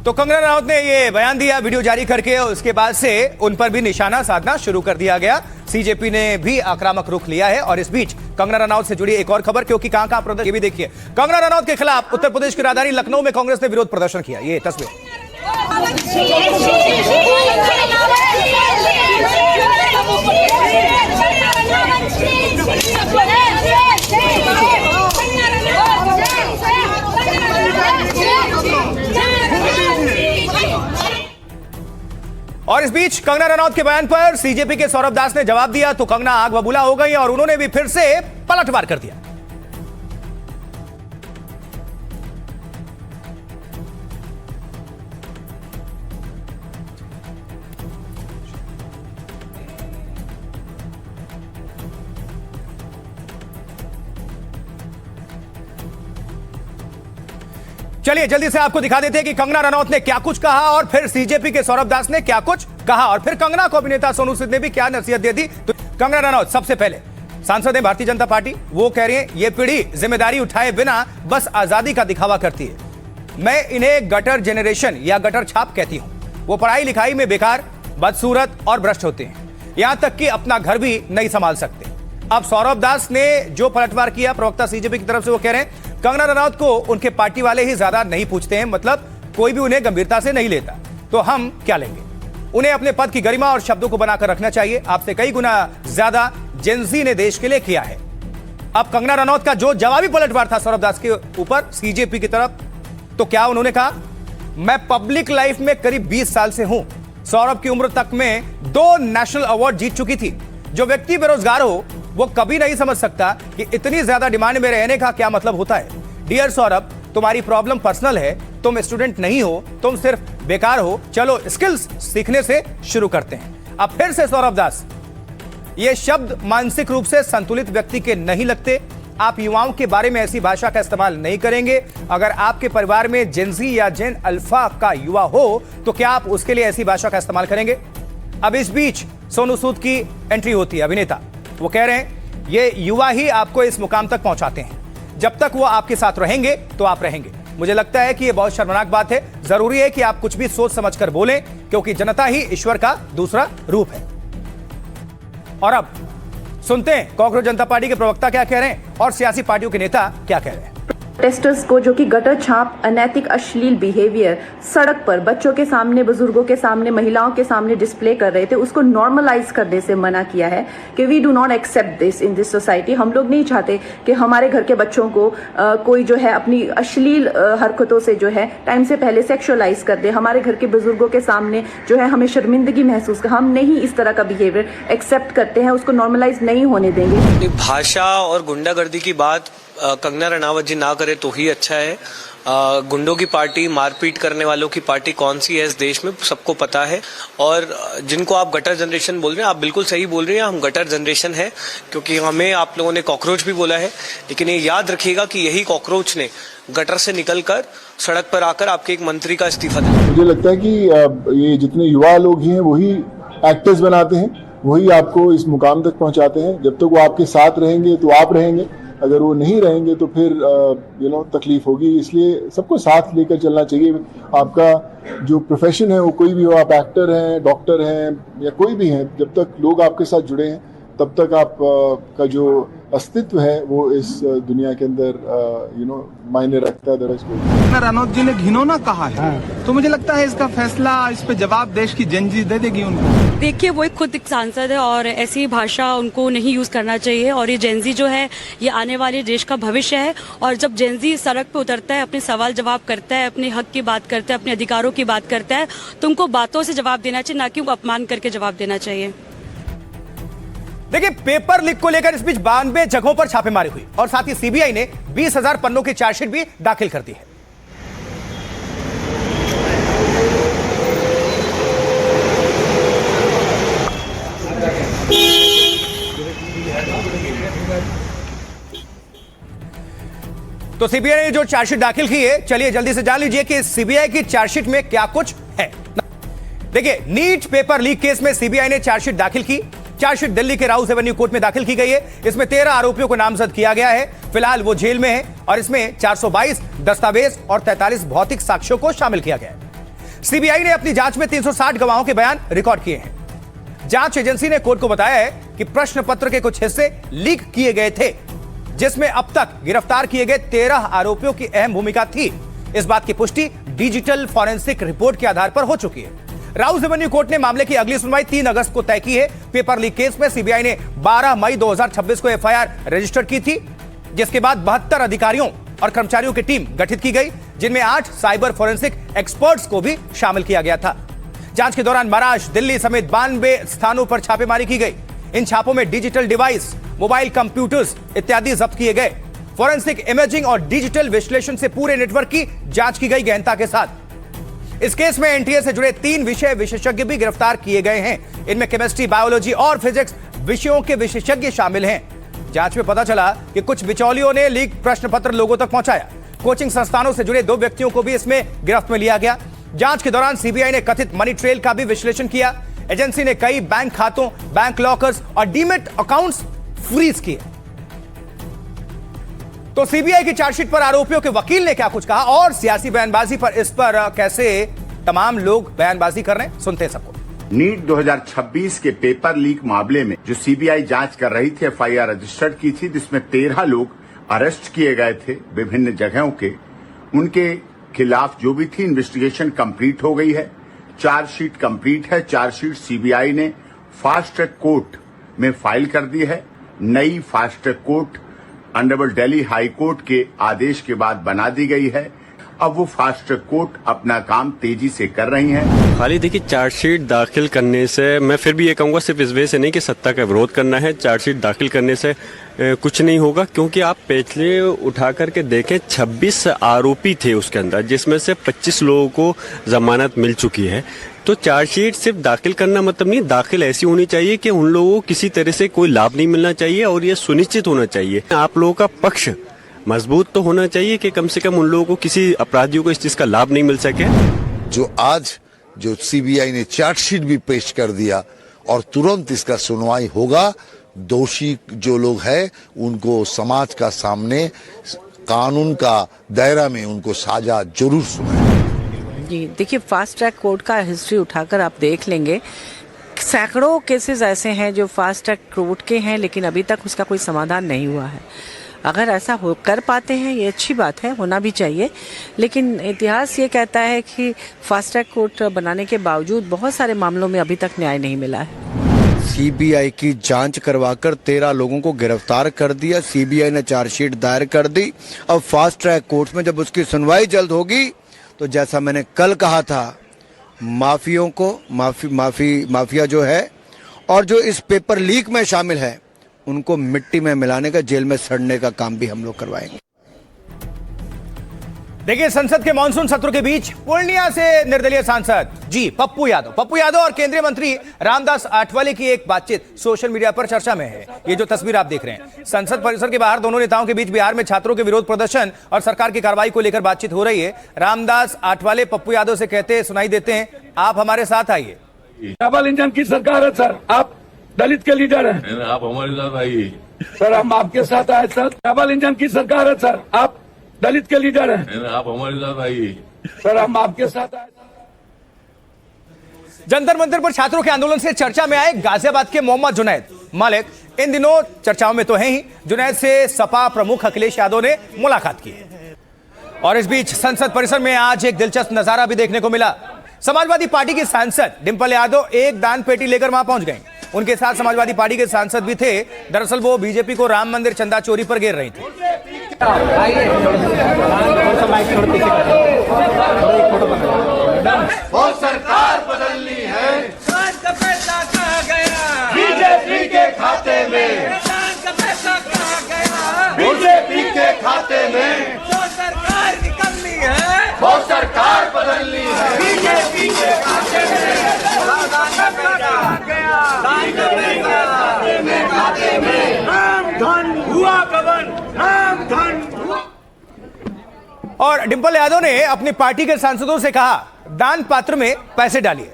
तो कंगना रनौत ने ये बयान दिया वीडियो जारी करके, और उसके बाद से उन पर भी निशाना साधना शुरू कर दिया गया। सीजेपी ने भी आक्रामक रुख लिया है। और इस बीच कंगना रनौत से जुड़ी एक और खबर, क्योंकि कहां प्रदर्शन, ये भी देखिए। कंगना रनौत के खिलाफ उत्तर प्रदेश की राजधानी लखनऊ में कांग्रेस ने विरोध प्रदर्शन किया। ये तस्वीर और इस बीच कंगना रनौत के बयान पर सीजेपी के सौरभ दास ने जवाब दिया तो कंगना आग बबूला हो गई और उन्होंने भी फिर से पलटवार कर दिया। चलिए जल्दी से आपको दिखा देते हैं कि कंगना रनौत ने क्या कुछ कहा और फिर सीजेपी के सौरभ दास ने क्या कुछ कहा और फिर कंगना को अभिनेता सोनू सूद ने भी क्या नसीहत दे दी। तो कंगना रनौत सबसे पहले सांसद है भारतीय जनता पार्टी, वो कह रही है ये पीढ़ी जिम्मेदारी उठाए बिना बस आजादी का दिखावा करती है। मैं इन्हें गटर जनरेशन या गटर छाप कहती हूं। वो पढ़ाई लिखाई में बेकार, बदसूरत और भ्रष्ट होते हैं, यहां तक कि अपना घर भी नहीं संभाल सकते। अब सौरभ दास ने जो पलटवार किया, प्रवक्ता सीजेपी की तरफ से, वो कह रहे हैं कंगना रनौत को उनके पार्टी वाले ही ज्यादा नहीं पूछते हैं, मतलब कोई भी उन्हें गंभीरता से नहीं लेता, तो हम क्या लेंगे। उन्हें अपने पद की गरिमा और शब्दों को बनाकर रखना चाहिए। आपसे कई गुना ज्यादा जेनजी ने देश के लिए किया है। अब कंगना रनौत का जो जवाबी पलटवार था सौरभ दास के ऊपर सीजेपी की तरफ, तो क्या उन्होंने कहा, मैं पब्लिक लाइफ में करीब 20 साल से हूं। सौरभ की उम्र तक में 2 नेशनल अवार्ड जीत चुकी थी। जो व्यक्ति बेरोजगार हो वो कभी नहीं समझ सकता कि इतनी ज्यादा डिमांड में रहने का क्या मतलब होता है। डियर सौरभ, तुम्हारी प्रॉब्लम पर्सनल है, तुम स्टूडेंट नहीं हो, तुम सिर्फ बेकार हो। चलो स्किल्स सीखने से शुरू करते हैं। अब फिर से सौरभ दास, ये शब्द मानसिक रूप से संतुलित व्यक्ति के नहीं लगते। आप युवाओं के बारे में ऐसी भाषा का इस्तेमाल नहीं करेंगे। अगर आपके परिवार में जेनजी या जेन अल्फा का युवा हो तो क्या आप उसके लिए ऐसी भाषा का इस्तेमाल करेंगे। अब इस बीच सोनू सूद की एंट्री होती है, अभिनेता। वो कह रहे हैं ये युवा ही आपको इस मुकाम तक पहुंचाते हैं, जब तक वो आपके साथ रहेंगे तो आप रहेंगे। मुझे लगता है कि ये बहुत शर्मनाक बात है। जरूरी है कि आप कुछ भी सोच समझकर बोलें, क्योंकि जनता ही ईश्वर का दूसरा रूप है। और अब सुनते हैं कांग्रेस जनता पार्टी के प्रवक्ता क्या कह रहे हैं और सियासी पार्टियों के नेता क्या कह रहे हैं। टेस्टर्स को जो कि गटर छाप, अनैतिक, अश्लील बिहेवियर सड़क पर बच्चों के सामने, बुजुर्गों के सामने, महिलाओं के सामने डिस्प्ले कर रहे थे, उसको नॉर्मलाइज करने से मना किया है कि we do not accept this in this society. हम लोग नहीं चाहते कि हमारे घर के बच्चों को कोई जो है अपनी अश्लील हरकतों से जो है टाइम से पहले सेक्सुअलाइज कर दे। हमारे घर के बुजुर्गों के सामने जो है हमें शर्मिंदगी महसूस कर, हम नहीं इस तरह का बिहेवियर एक्सेप्ट करते हैं, उसको नॉर्मलाइज नहीं होने देंगे। भाषा और गुंडागर्दी की बात कंगना रनावत जी ना करे तो ही अच्छा है। गुंडों की पार्टी, मारपीट करने वालों की पार्टी कौन सी है इस देश में सबको पता है। और जिनको आप गटर जनरेशन बोल रहे हैं, आप बिल्कुल सही बोल रहे हैं, हम गटर जनरेशन है, क्योंकि हमें आप लोगों ने कॉकरोच भी बोला है, लेकिन ये याद रखिएगा कि यही कॉकरोच ने गटर से निकलकर सड़क पर आकर आपके एक मंत्री का इस्तीफा दिया। मुझे लगता है कि ये जितने युवा लोग हैं वही एक्टर्स बनाते हैं, वही आपको इस मुकाम तक पहुंचाते हैं। जब तक वो आपके साथ रहेंगे तो आप रहेंगे, अगर वो नहीं रहेंगे तो फिर तकलीफ होगी। इसलिए सबको साथ लेकर चलना चाहिए। आपका जो प्रोफेशन है वो कोई भी हो, आप एक्टर हैं, डॉक्टर हैं या कोई भी हैं, जब तक लोग आपके साथ जुड़े हैं तब तक आप का जो अस्तित्व है वो इस दुनिया के अंदर मायने रखता है। रानौत जी ने घिनौना कहा है, तो मुझे लगता है इसका फैसला, इस पे जवाब देश की जनजी दे देगी उनको। देखिए, वो खुद एक सांसद है और ऐसी भाषा उनको नहीं यूज करना चाहिए। और ये जेनजी जो है ये आने वाले देश का भविष्य है, और जब जेनजी सड़क पे उतरता है, अपने सवाल जवाब करता है, अपने हक की बात करता है, अपने अधिकारों की बात करता है, तो उनको बातों से जवाब देना चाहिए, ना कि उनको अपमान करके जवाब देना चाहिए। देखिए, पेपर लीक को लेकर इस बीच 92 जगहों पर छापेमारी हुई और साथ ही सीबीआई ने 20,000 पन्नों की चार्जशीट भी दाखिल कर दी है। तो सीबीआई ने जो चार्जशीट दाखिल की है, चलिए जल्दी से जान लीजिए कि सीबीआई की चार्जशीट में क्या कुछ है। देखिए, नीट पेपर लीक केस में सीबीआई ने चार्जशीट दाखिल की। चार्जशीट दिल्ली के राउस एवेन्यू कोर्ट में दाखिल की गई है। इसमें 13 आरोपियों को नामजद किया गया है। फिलहाल वो जेल में है और इसमें 422 दस्तावेज और 43 भौतिक साक्ष्यों को शामिल किया गया है। सीबीआई ने अपनी जांच में 360 गवाहों के बयान रिकॉर्ड किए हैं। जांच एजेंसी ने कोर्ट को बताया है कि प्रश्न पत्र के कुछ हिस्से लीक किए गए थे, जिसमें अब तक गिरफ्तार किए गए 13 आरोपियों की अहम भूमिका थी। इस बात की पुष्टि डिजिटल फॉरेंसिक रिपोर्ट के आधार पर हो चुकी है। राउस एवेन्यू कोर्ट ने मामले की अगली सुनवाई 3 अगस्त को तय की है। पेपर लीक केस में सीबीआई ने 12 मई 2026 को एफआईआर रजिस्टर की थी, जिसके बाद 72 अधिकारियों और कर्मचारियों की टीम गठित की गई, जिनमें 8 साइबर फोरेंसिक एक्सपर्ट्स को भी शामिल किया गया था। जांच के दौरान महाराष्ट्र, दिल्ली समेत 92 स्थानों पर छापेमारी की गई। इन छापों में डिजिटल डिवाइस, मोबाइल कंप्यूटर्स इत्यादि जब्त किए गए। फोरेंसिक इमेजिंग और डिजिटल विश्लेषण से पूरे नेटवर्क की जांच की गई गहनता के साथ। इस केस में एनटीए से जुड़े 3 विषय विशेषज्ञ भी गिरफ्तार किए गए हैं। इनमें केमिस्ट्री, बायोलॉजी और फिजिक्स विषयों के विशेषज्ञ शामिल हैं। जांच में पता चला कि कुछ बिचौलियों ने लीक प्रश्न पत्र लोगों तक पहुंचाया। कोचिंग संस्थानों से जुड़े 2 व्यक्तियों को भी इसमें गिरफ्त में लिया गया। जांच के दौरान सीबीआई ने कथित मनी ट्रेल का भी विश्लेषण किया। एजेंसी ने कई बैंक खातों, बैंक लॉकर्स और डीमेट अकाउंट्स फ्रीज किए। तो सीबीआई की चार्जशीट पर आरोपियों के वकील ने क्या कुछ कहा और सियासी बयानबाजी पर इस पर कैसे तमाम लोग बयानबाजी कर रहे हैं, सुनते हैं सबको। नीट 2026 के पेपर लीक मामले में जो सीबीआई जांच कर रही थी, एफआईआर रजिस्टर्ड की थी, जिसमें 13 लोग अरेस्ट किए गए थे विभिन्न जगहों के। उनके खिलाफ जो भी थी इन्वेस्टिगेशन कंप्लीट हो गई है, चार्जशीट कंप्लीट है। चार्जशीट सीबीआई ने फास्ट ट्रैक कोर्ट में फाइल कर दी है। नई fast track court honourable Delhi high court के आदेश के बाद बना दी गई है। अब वो फास्ट ट्रैक कोर्ट अपना काम तेजी से कर रही हैं। खाली देखिए, चार्जशीट दाखिल करने से, मैं फिर भी ये कहूँगा सिर्फ इस वजह से नहीं कि सत्ता का विरोध करना है। चार्जशीट दाखिल करने से कुछ नहीं होगा, क्योंकि आप पिछले उठा करके देखें 26 आरोपी थे उसके अंदर, जिसमें से 25 लोगों को जमानत मिल चुकी है। तो चार्जशीट सिर्फ दाखिल करना मतलब नहीं, दाखिल ऐसी होनी चाहिए कि उन लोगों को किसी तरह से कोई लाभ नहीं मिलना चाहिए और ये सुनिश्चित होना चाहिए, आप लोगों का पक्ष मजबूत तो होना चाहिए कि कम से कम उन लोगों को, किसी अपराधियों को इस चीज का लाभ नहीं मिल सके। जो आज जो सीबीआई ने चार्जशीट भी पेश कर दिया और तुरंत इसका सुनवाई होगा, दोषी जो लोग हैं उनको समाज का सामने कानून का दायरा में उनको सजा जरूर सुनाए। जी देखिए, फास्ट ट्रैक कोर्ट का हिस्ट्री उठाकर आप देख लेंगे, सैकड़ों केसेस ऐसे हैं जो फास्ट ट्रैक कोर्ट के हैं, लेकिन अभी तक उसका कोई समाधान नहीं हुआ है। अगर ऐसा हो कर पाते हैं ये अच्छी बात है, होना भी चाहिए, लेकिन इतिहास ये कहता है कि फास्ट ट्रैक कोर्ट बनाने के बावजूद बहुत सारे मामलों में अभी तक न्याय नहीं मिला है। सीबीआई की जांच करवाकर 13 लोगों को गिरफ्तार कर दिया। सीबीआई ने चार्जशीट दायर कर दी। अब फास्ट ट्रैक कोर्ट में जब उसकी सुनवाई जल्द होगी तो जैसा मैंने कल कहा था, माफियों को माफिया जो है और जो इस पेपर लीक में शामिल है उनको मिट्टी में मिलाने का, जेल में सड़ने का काम भी हम लोग करवाएंगे। देखिए, संसद के मानसून सत्र के बीच पूर्णिया से निर्दलीय सांसद पप्पू यादव और केंद्रीय मंत्री रामदास आठवले की एक बातचीत सोशल मीडिया पर चर्चा में है। ये जो तस्वीर आप देख रहे हैं, संसद परिसर के बाहर दोनों नेताओं के बीच बिहार में छात्रों के विरोध प्रदर्शन और सरकार की कार्रवाई को लेकर बातचीत हो रही है। रामदास आठवले पप्पू यादव से कहते सुनाई देते हैं, आप हमारे साथ आइए। डबल इंजन की सरकार है सर, आप दलित के लीडर हैं, आप हमारे साथ आइए सर, हम आपके साथ आए सर। डबल इंजन की सरकार है सर, आप दलित के लीडर हैं, आप हमारे साथ आइए सर, हम आपके साथ आए। जंतर मंतर पर छात्रों के आंदोलन से चर्चा में आए गाजियाबाद के मोहम्मद जुनैद मालिक इन दिनों चर्चाओं में तो हैं ही। जुनैद से सपा प्रमुख अखिलेश यादव ने मुलाकात की और इस बीच संसद परिसर में आज एक दिलचस्प नजारा भी देखने को मिला। समाजवादी पार्टी के सांसद डिंपल यादव एक दान पेटी लेकर वहां पहुंच गए। उनके साथ समाजवादी पार्टी के सांसद भी थे। दरअसल वो बीजेपी को राम मंदिर चंदा चोरी पर घेर रही थी। वो सरकार बदलनी है, का पैसा कहाँ गया बीजेपी के खाते में, का पैसा कहाँ गया बीजेपी के खाते में, जो सरकार निकलनी है वो सरकार बदलनी है, बीजेपी के खाते में खाते में राम धन हुआ गबन, राम धन। और डिंपल यादव ने अपनी पार्टी के सांसदों से कहा, दान पात्र में पैसे डालिए।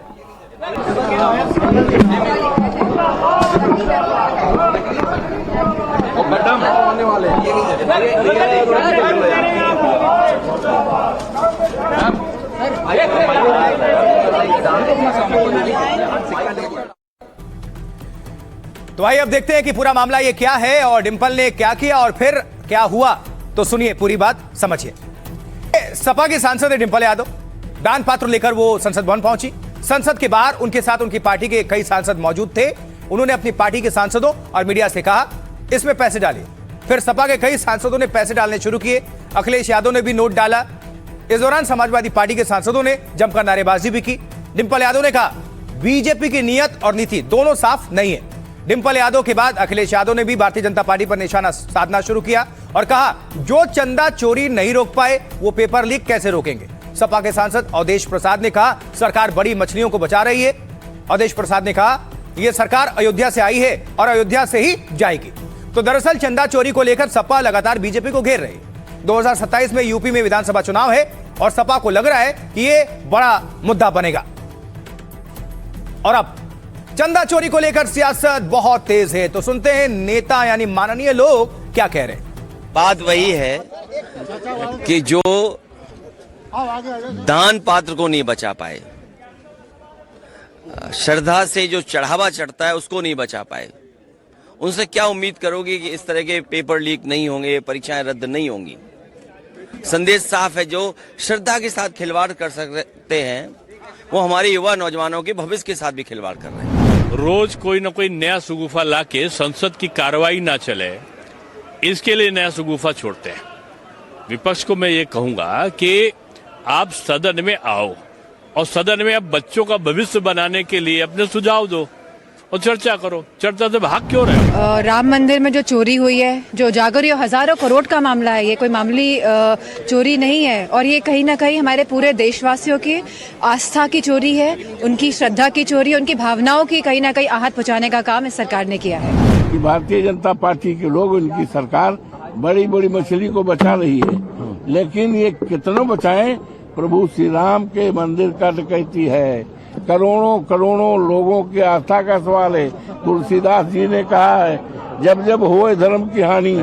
तो आइए अब देखते हैं कि पूरा मामला ये क्या है और डिंपल ने क्या किया और फिर क्या हुआ। तो सुनिए, पूरी बात समझिए। सपा के सांसद है डिंपल यादव, दान पात्र लेकर वो संसद भवन पहुंची। संसद के बाहर उनके साथ उनकी पार्टी के कई सांसद मौजूद थे। उन्होंने अपनी पार्टी के सांसदों और मीडिया से कहा, इसमें पैसे डालिए। फिर सपा के कई सांसदों ने पैसे डालने शुरू किए। अखिलेश यादव ने भी नोट डाला। इस दौरान समाजवादी पार्टी के सांसदों ने जमकर नारेबाजी भी की। डिंपल यादव ने कहा, बीजेपी की नीयत और नीति दोनों साफ नहीं है। डिंपल यादव के बाद अखिलेश यादव ने भी भारतीय जनता पार्टी पर निशाना साधना शुरू किया और कहा, जो चंदा चोरी नहीं रोक पाए वो पेपर लीक कैसे रोकेंगे। सपा के सांसद अवधेश प्रसाद ने कहा, सरकार बड़ी मछलियों को बचा रही है। अवधेश प्रसाद ने कहा, यह सरकार अयोध्या से आई है और अयोध्या से ही जाएगी। तो दरअसल चंदा चोरी को लेकर सपा लगातार बीजेपी को घेर रही है। 2027 में यूपी में विधानसभा चुनाव है और सपा को लग रहा है कि यह बड़ा मुद्दा बनेगा। और अब चंदा चोरी को लेकर सियासत बहुत तेज है। तो सुनते हैं नेता यानी माननीय लोग क्या कह रहे हैं। बात वही है कि जो दान पात्र को नहीं बचा पाए, श्रद्धा से जो चढ़ावा चढ़ता है उसको नहीं बचा पाए, उनसे क्या उम्मीद करोगे कि इस तरह के पेपर लीक नहीं होंगे, परीक्षाएं रद्द नहीं होंगी। संदेश साफ है, जो श्रद्धा के साथ खिलवाड़ कर सकते हैं वो हमारे युवा नौजवानों के भविष्य के साथ भी खिलवाड़ कर रहे हैं। रोज कोई न कोई नया सुगुफा लाके संसद की कार्रवाई ना चले, इसके लिए नया सुगुफा छोड़ते हैं। विपक्ष को मैं ये कहूंगा कि आप सदन में आओ और सदन में अब बच्चों का भविष्य बनाने के लिए अपने सुझाव दो और चर्चा करो। चर्चा से भाग क्यों रहे हो? राम मंदिर में जो चोरी हुई है, जो जागरूक हजारों करोड़ का मामला है, ये कोई मामूली चोरी नहीं है और ये कहीं ना कहीं हमारे पूरे देशवासियों की आस्था की चोरी है, उनकी श्रद्धा की चोरी, उनकी भावनाओं की कहीं ना कहीं आहत पहुंचाने का काम इस सरकार ने किया है। कि भारतीय जनता पार्टी के लोग, उनकी सरकार बड़ी बड़ी मछली को बचा रही है, लेकिन ये कितनों बचाएं, प्रभु श्री राम के मंदिर का डकैती है। करोड़ों करोड़ों लोगों की आस्था का सवाल है। तुलसीदास जी ने कहा है, जब जब होए धर्म की हानि,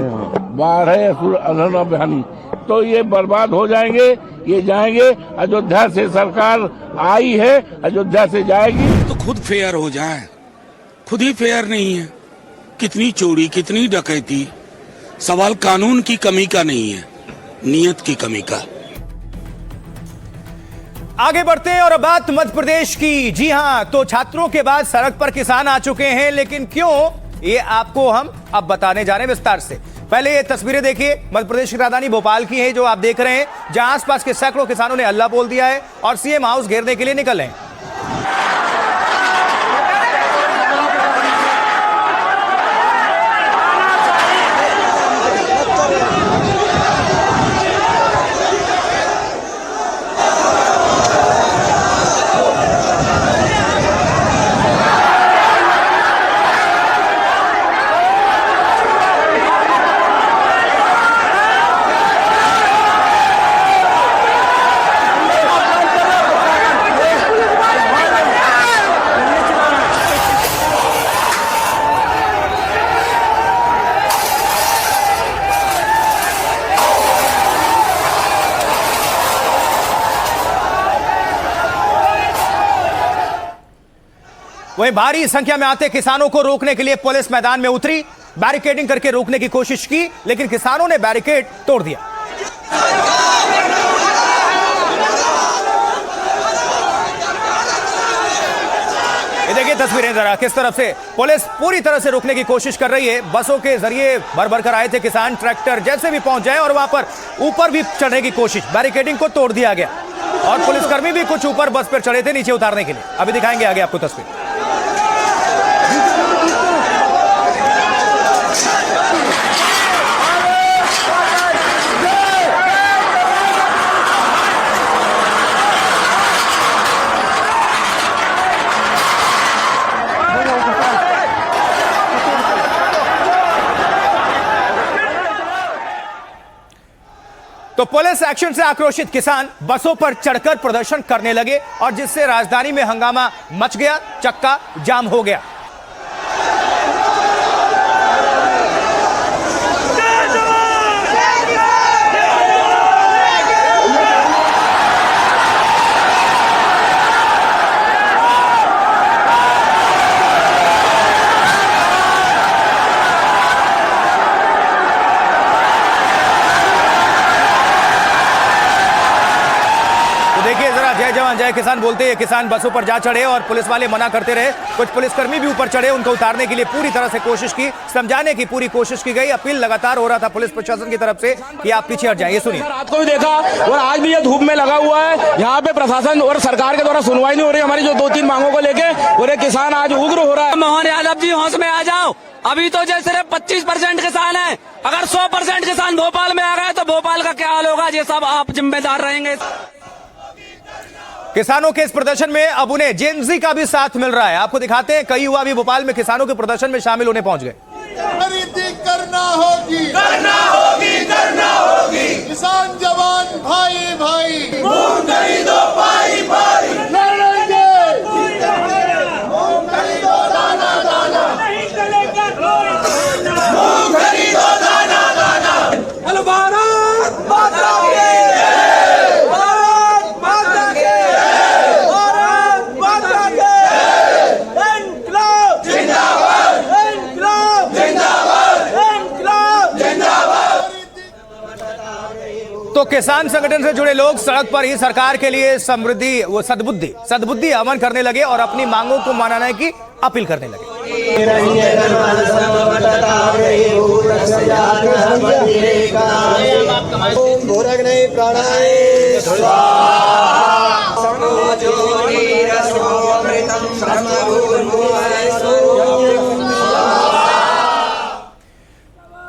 बाढ़े असुर अधर्म बहानी। तो ये बर्बाद हो जाएंगे, ये जाएंगे। अयोध्या से सरकार आई है, अयोध्या से जाएगी। तो खुद फेयर हो जाए, खुद ही फेयर नहीं है। कितनी चोरी, कितनी डकैती। सवाल कानून की कमी का नहीं है, नियत की कमी का। आगे बढ़ते हैं और अब बात मध्य प्रदेश की। जी हां, तो छात्रों के बाद सड़क पर किसान आ चुके हैं, लेकिन क्यों, ये आपको हम अब बताने जा रहे हैं विस्तार से। पहले ये तस्वीरें देखिए, मध्य प्रदेश की राजधानी भोपाल की है जो आप देख रहे हैं, जहां आसपास के सैकड़ों किसानों ने अल्लाह बोल दिया है और सीएम हाउस घेरने के लिए निकल रहे हैं। वहीं भारी संख्या में आते किसानों को रोकने के लिए पुलिस मैदान में उतरी, बैरिकेडिंग करके रोकने की कोशिश की, लेकिन किसानों ने बैरिकेड तोड़ दिया। ये देखिए तस्वीरें जरा, किस तरफ से पुलिस पूरी तरह से रोकने की कोशिश कर रही है। बसों के जरिए भर भर कर आए थे किसान, ट्रैक्टर जैसे भी पहुंच जाए और वहां पर ऊपर भी चढ़ने की कोशिश, बैरिकेडिंग को तोड़ दिया गया और पुलिसकर्मी भी कुछ ऊपर बस पर चढ़े थे नीचे उतारने के लिए। अभी दिखाएंगे आगे आपको तस्वीर। तो पुलिस एक्शन से आक्रोशित किसान बसों पर चढ़कर प्रदर्शन करने लगे और जिससे राजधानी में हंगामा मच गया, चक्का जाम हो गया। जय जवान जय किसान बोलते ये किसान बसों पर जा चढ़े और पुलिस वाले मना करते रहे। कुछ पुलिसकर्मी भी ऊपर चढ़े, उनको उतारने के लिए पूरी तरह से कोशिश की, समझाने की पूरी कोशिश की गई। अपील लगातार हो रहा था पुलिस प्रशासन की तरफ से कि आप पीछे हट जाएं। ये सुनिए। रात को भी देखा और आज भी ये धूप में लगा हुआ है। यहाँ पे प्रशासन और सरकार के द्वारा सुनवाई नहीं हो रही हमारी जो 2-3 मांगों को लेके, और ये किसान आज उग्र हो रहा है। मोहन यादव जी होश में आ जाओ, अभी तो जो सिर्फ 25% किसान है, अगर 100% किसान भोपाल में आ गए तो भोपाल का क्या हाल होगा, ये सब आप जिम्मेदार रहेंगे। किसानों के इस प्रदर्शन में अब उन्हें जेनजी का भी साथ मिल रहा है। आपको दिखाते हैं, कई युवा भी भोपाल में किसानों के प्रदर्शन में शामिल होने पहुंच गए। खरीदी करना होगी, करना होगी, करना होगी। किसान जवान भाई भाई, मूंग खरीदो भाई भाई, लड़ेंगे। मूंग खरीदो दाना दाना, नहीं चलेगा मूंग खरीदो दाना दाना। हेलो भारत माता की, तो किसान संगठन से जुड़े लोग सड़क पर ही सरकार के लिए सद्बुद्धि अमन करने लगे और अपनी मांगों को मनाने की अपील करने लगे।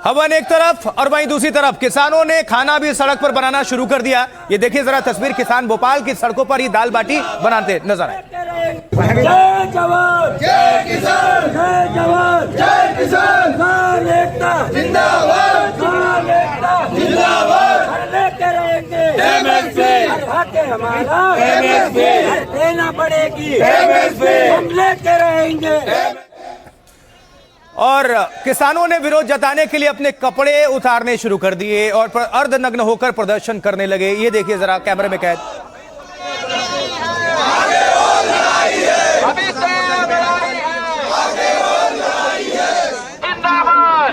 हवन एक तरफ और वहीं दूसरी तरफ किसानों ने खाना भी सड़क पर बनाना शुरू कर दिया। ये देखिए जरा तस्वीर, किसान भोपाल की सड़कों पर ही दाल बाटी बनाते नजर आए। जय जवान जय किसान, जय जवान जय किसान, किसान एकता जिंदाबाद, किसान एकता जिंदाबाद। लेके रहेंगे एमएसपी, हक है हमारा एमएसपी, देना पड़ेगी एमएसपी, हम लेके रहेंगे। और किसानों ने विरोध जताने के लिए अपने कपड़े उतारने शुरू कर दिए और अर्धनग्न होकर प्रदर्शन करने लगे। ये देखिए जरा कैमरे में कैद।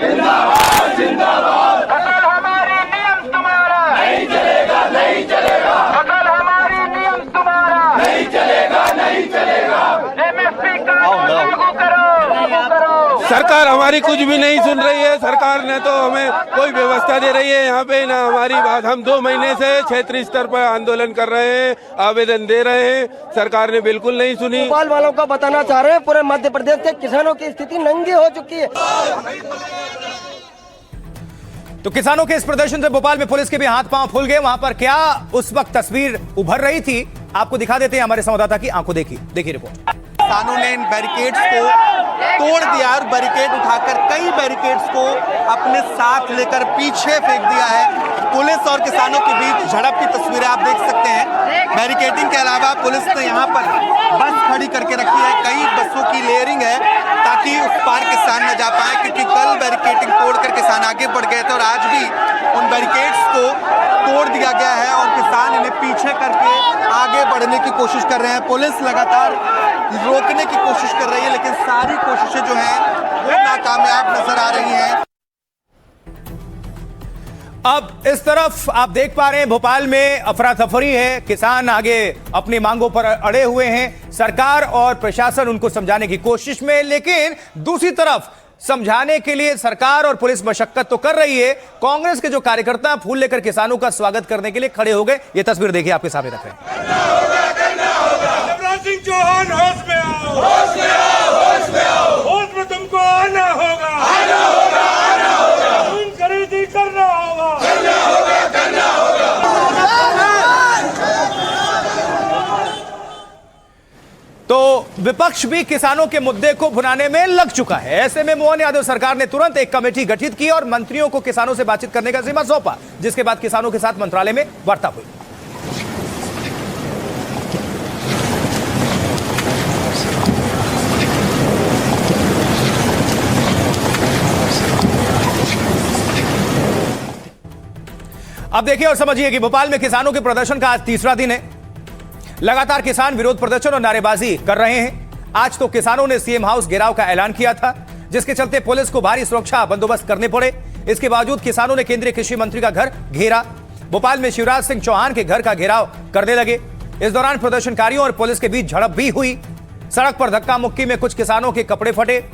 जिंदाबाद जिंदाबाद जिंदाबाद, फसल हमारे नियम तुम्हारा नहीं चलेगा, नहीं चलेगा। फसल हमारे नियम तुम्हारा नहीं चलेगा, नहीं चलेगा। एमएसपी कानून लागू करो, लागू करो। सरकार हमारी कुछ भी नहीं सुन रही है। सरकार ने तो हमें कोई व्यवस्था दे रही है यहाँ पे ना हमारी बात। हम 2 महीने से क्षेत्रीय स्तर पर आंदोलन कर रहे हैं, आवेदन दे रहे हैं, सरकार ने बिल्कुल नहीं सुनी। भोपाल वालों को बताना चाह रहे हैं, पूरे मध्य प्रदेश के किसानों की स्थिति नंगी हो चुकी है। तो किसानों के इस प्रदर्शन से भोपाल में पुलिस के भी हाथ पांव फूल गए। वहां पर क्या उस वक्त तस्वीर उभर रही थी, आपको दिखा देते हैं, हमारे संवाददाता की आंखों देखिए रिपोर्ट। किसानों ने इन बैरिकेड्स को तोड़ दिया और बैरिकेड उठाकर कई बैरिकेड्स को अपने साथ लेकर पीछे फेंक दिया है। पुलिस और किसानों के बीच झड़प की तस्वीरें आप देख सकते हैं। बैरिकेडिंग के अलावा पुलिस ने यहाँ पर बस खड़ी करके रखी है, कई बसों की लेयरिंग है ताकि उस पार किसान न जा पाए, क्योंकि कल बैरिकेडिंग तोड़कर किसान आगे बढ़ गए थे और आज भी उन बैरिकेड्स को तोड़ दिया गया है और किसान इन्हें पीछे पीछे करके आगे बढ़ने की कोशिश कर रहे हैं। पुलिस लगातार रोकने की कोशिश कर रही है, लेकिन सारी कोशिशें जो हैं वो नाकामयाब नजर आ रही हैं। अब इस तरफ आप देख पा रहे हैं भोपाल में अफरा तफरी है, किसान आगे अपनी मांगों पर अड़े हुए हैं, सरकार और प्रशासन उनको समझाने की कोशिश में, लेकिन दूसरी तरफ समझाने के लिए सरकार और पुलिस मशक्कत तो कर रही है। कांग्रेस के जो कार्यकर्ता फूल लेकर किसानों का स्वागत करने के लिए खड़े हो गए। ये तस्वीर देखिए, आपके सामने रख रहे हैं। शिवराज सिंह चौहान होश में आओ, होश में आओ, होश में आओ, होश में तुमको आना होगा, आना होगा, आना होगा, खून खरीदी करना होगा, करना होगा, करना होगा। तो विपक्ष भी किसानों के मुद्दे को भुनाने में लग चुका है। ऐसे में मोहन यादव सरकार ने तुरंत एक कमेटी गठित की और मंत्रियों को किसानों से बातचीत करने का जिम्मा सौंपा, जिसके बाद किसानों के साथ मंत्रालय में वार्ता हुई। अब देखिए और समझिए कि भोपाल में किसानों के प्रदर्शन का आज तीसरा दिन है। लगातार किसान विरोध प्रदर्शन और नारेबाजी कर रहे हैं। आज तो किसानों ने सीएम हाउस घेराव का ऐलान किया था, जिसके चलते पुलिस को भारी सुरक्षा बंदोबस्त करने पड़े। इसके बावजूद किसानों ने केंद्रीय कृषि मंत्री का घर घेरा। भोपाल में शिवराज सिंह चौहान के घर का घेराव करने लगे। इस दौरान प्रदर्शनकारियों और पुलिस के बीच झड़प भी हुई। सड़क पर धक्का मुक्की में कुछ किसानों के कपड़े फटे।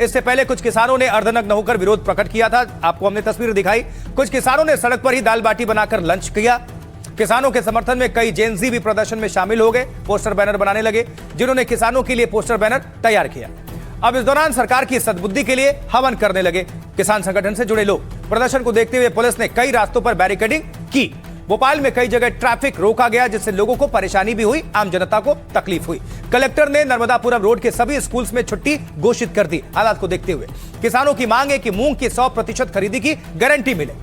इससे पहले कुछ किसानों ने अर्धनग्न होकर विरोध प्रकट किया था, आपको हमने तस्वीर दिखाई। कुछ किसानों ने सड़क पर ही दाल बाटी बनाकर लंच किया। किसानों के समर्थन में कई जेनजी भी प्रदर्शन में शामिल हो गए, पोस्टर बैनर बनाने लगे, जिन्होंने किसानों के लिए पोस्टर बैनर तैयार किया। अब इस दौरान सरकार की सद्बुद्धि के लिए हवन करने लगे किसान संगठन से जुड़े लोग। प्रदर्शन को देखते हुए पुलिस ने कई रास्तों पर बैरिकेडिंग की। भोपाल में कई जगह ट्रैफिक रोका गया, जिससे लोगों को परेशानी भी हुई, आम जनता को तकलीफ हुई। कलेक्टर ने नर्मदापुरम रोड के सभी स्कूल्स में छुट्टी घोषित कर दी। हालात को देखते हुए किसानों की मांग है कि मूंग की 100% खरीदी की गारंटी मिले।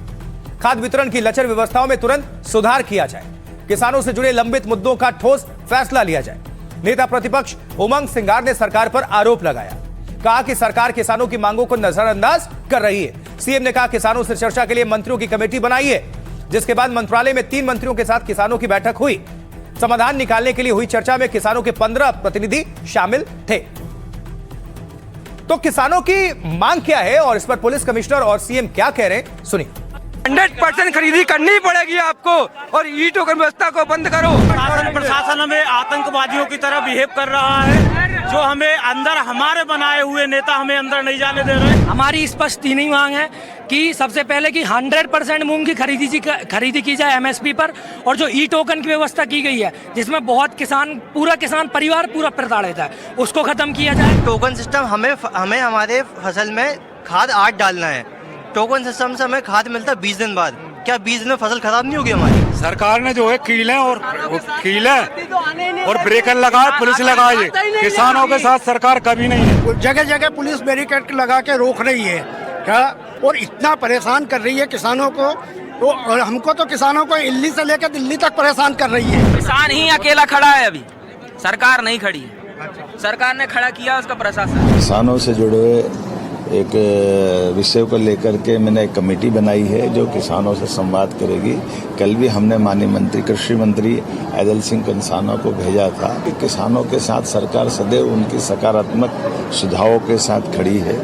खाद्य वितरण की लचर व्यवस्थाओं में तुरंत सुधार किया जाए। किसानों से जुड़े लंबित मुद्दों का ठोस फैसला लिया जाए। नेता प्रतिपक्ष उमंग सिंगार ने सरकार पर आरोप लगाया, कहा कि सरकार किसानों की मांगों को नजरअंदाज कर रही है। सीएम ने कहा किसानों से चर्चा के लिए मंत्रियों की कमेटी बनाई है, जिसके बाद मंत्रालय में 3 मंत्रियों के साथ किसानों की बैठक हुई। समाधान निकालने के लिए हुई चर्चा में किसानों के 15 प्रतिनिधि शामिल थे। तो किसानों की मांग क्या है और इस पर पुलिस कमिश्नर और सीएम क्या कह रहे हैं, सुनिए। 100% खरीदी करनी पड़ेगी आपको और ई टोकन व्यवस्था को बंद करो। प्रशासन हमें आतंकवादियों की तरह बिहेव कर रहा है, जो हमें अंदर हमारे बनाए हुए नेता हमें अंदर नहीं जाने दे रहे। हमारी स्पष्ट तीन ही मांग है कि सबसे पहले कि 100% मूंग की खरीदी की जाए एमएसपी पर, और जो ई टोकन की व्यवस्था की गई है जिसमें बहुत पूरा किसान परिवार पूरा प्रताड़ित है, उसको खत्म किया जाए। टोकन सिस्टम हमें हमारे फसल में खाद आज डालना है। टोकन सिस्टम से हमें खाद मिलता है 20 दिन बाद। क्या 20 दिन में फसल खराब नहीं होगी हमारी? सरकार ने जो है कीले और ब्रेकर लगाए, पुलिस लगाई। किसानों के साथ सरकार कभी नहीं है। जगह जगह पुलिस बैरिकेड लगा के रोक रही है क्या, और इतना परेशान कर रही है किसानों को। तो और हमको तो किसानों को दिल्ली से लेकर दिल्ली तक परेशान कर रही है। किसान ही अकेला खड़ा है, अभी सरकार नहीं खड़ी है। सरकार ने खड़ा किया उसका प्रशासन। किसानों से जुड़े एक विषय को लेकर के मैंने एक कमेटी बनाई है जो किसानों से संवाद करेगी। कल भी हमने माननीय मंत्री कृषि मंत्री ऐदल सिंह कंसाना को भेजा था कि किसानों के साथ सरकार सदैव उनकी सकारात्मक सुझावों के साथ खड़ी है,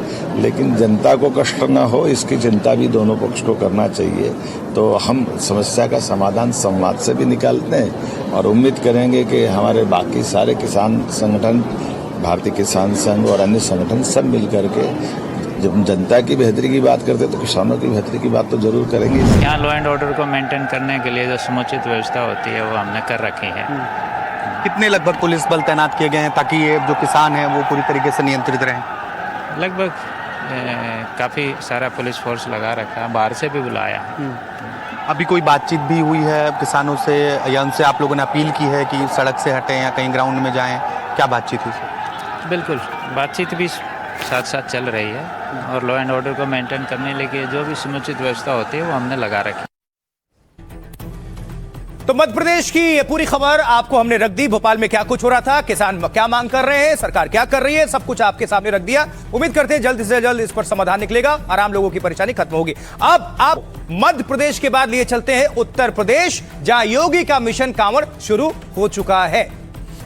लेकिन जनता को कष्ट न हो इसकी चिंता भी दोनों पक्ष को करना चाहिए। तो हम समस्या का समाधान संवाद से भी निकालते हैं और उम्मीद करेंगे कि हमारे बाकी सारे किसान संगठन, भारतीय किसान संघ और अन्य संगठन सब मिल करके जब जनता की बेहतरी की बात करते हैं तो किसानों की बेहतरी की बात तो जरूर करेंगे। यहाँ लॉ एंड ऑर्डर को मेंटेन करने के लिए जो समुचित व्यवस्था होती है वो हमने कर रखी है। कितने लगभग पुलिस बल तैनात किए गए हैं ताकि ये जो किसान हैं वो पूरी तरीके से नियंत्रित रहें? लगभग काफ़ी सारा पुलिस फोर्स लगा रखा है, बाहर से भी बुलाया। अभी कोई बातचीत भी हुई है किसानों से या उनसे आप लोगों ने अपील की है कि सड़क से हटें या कहीं ग्राउंड में जाएं? क्या बातचीत हुई सर? बिल्कुल, बातचीत भी साथ साथ चल रही है और लॉ एंड ऑर्डर को मेंटेन करने के लिए जो भी समुचित व्यवस्था होती है वो हमने लगा रखी। तो मध्य प्रदेश की ये पूरी खबर आपको हमने रख दी। भोपाल में क्या कुछ हो रहा था, किसान क्या मांग कर रहे हैं, सरकार क्या कर रही है, सब कुछ आपके सामने रख दिया। उम्मीद करते हैं जल्द से जल्द इस पर समाधान निकलेगा, आराम लोगों की परेशानी खत्म होगी। अब आप मध्य प्रदेश के बाद लिए चलते हैं उत्तर प्रदेश, जहां योगी का मिशन कांवड़ शुरू हो चुका है।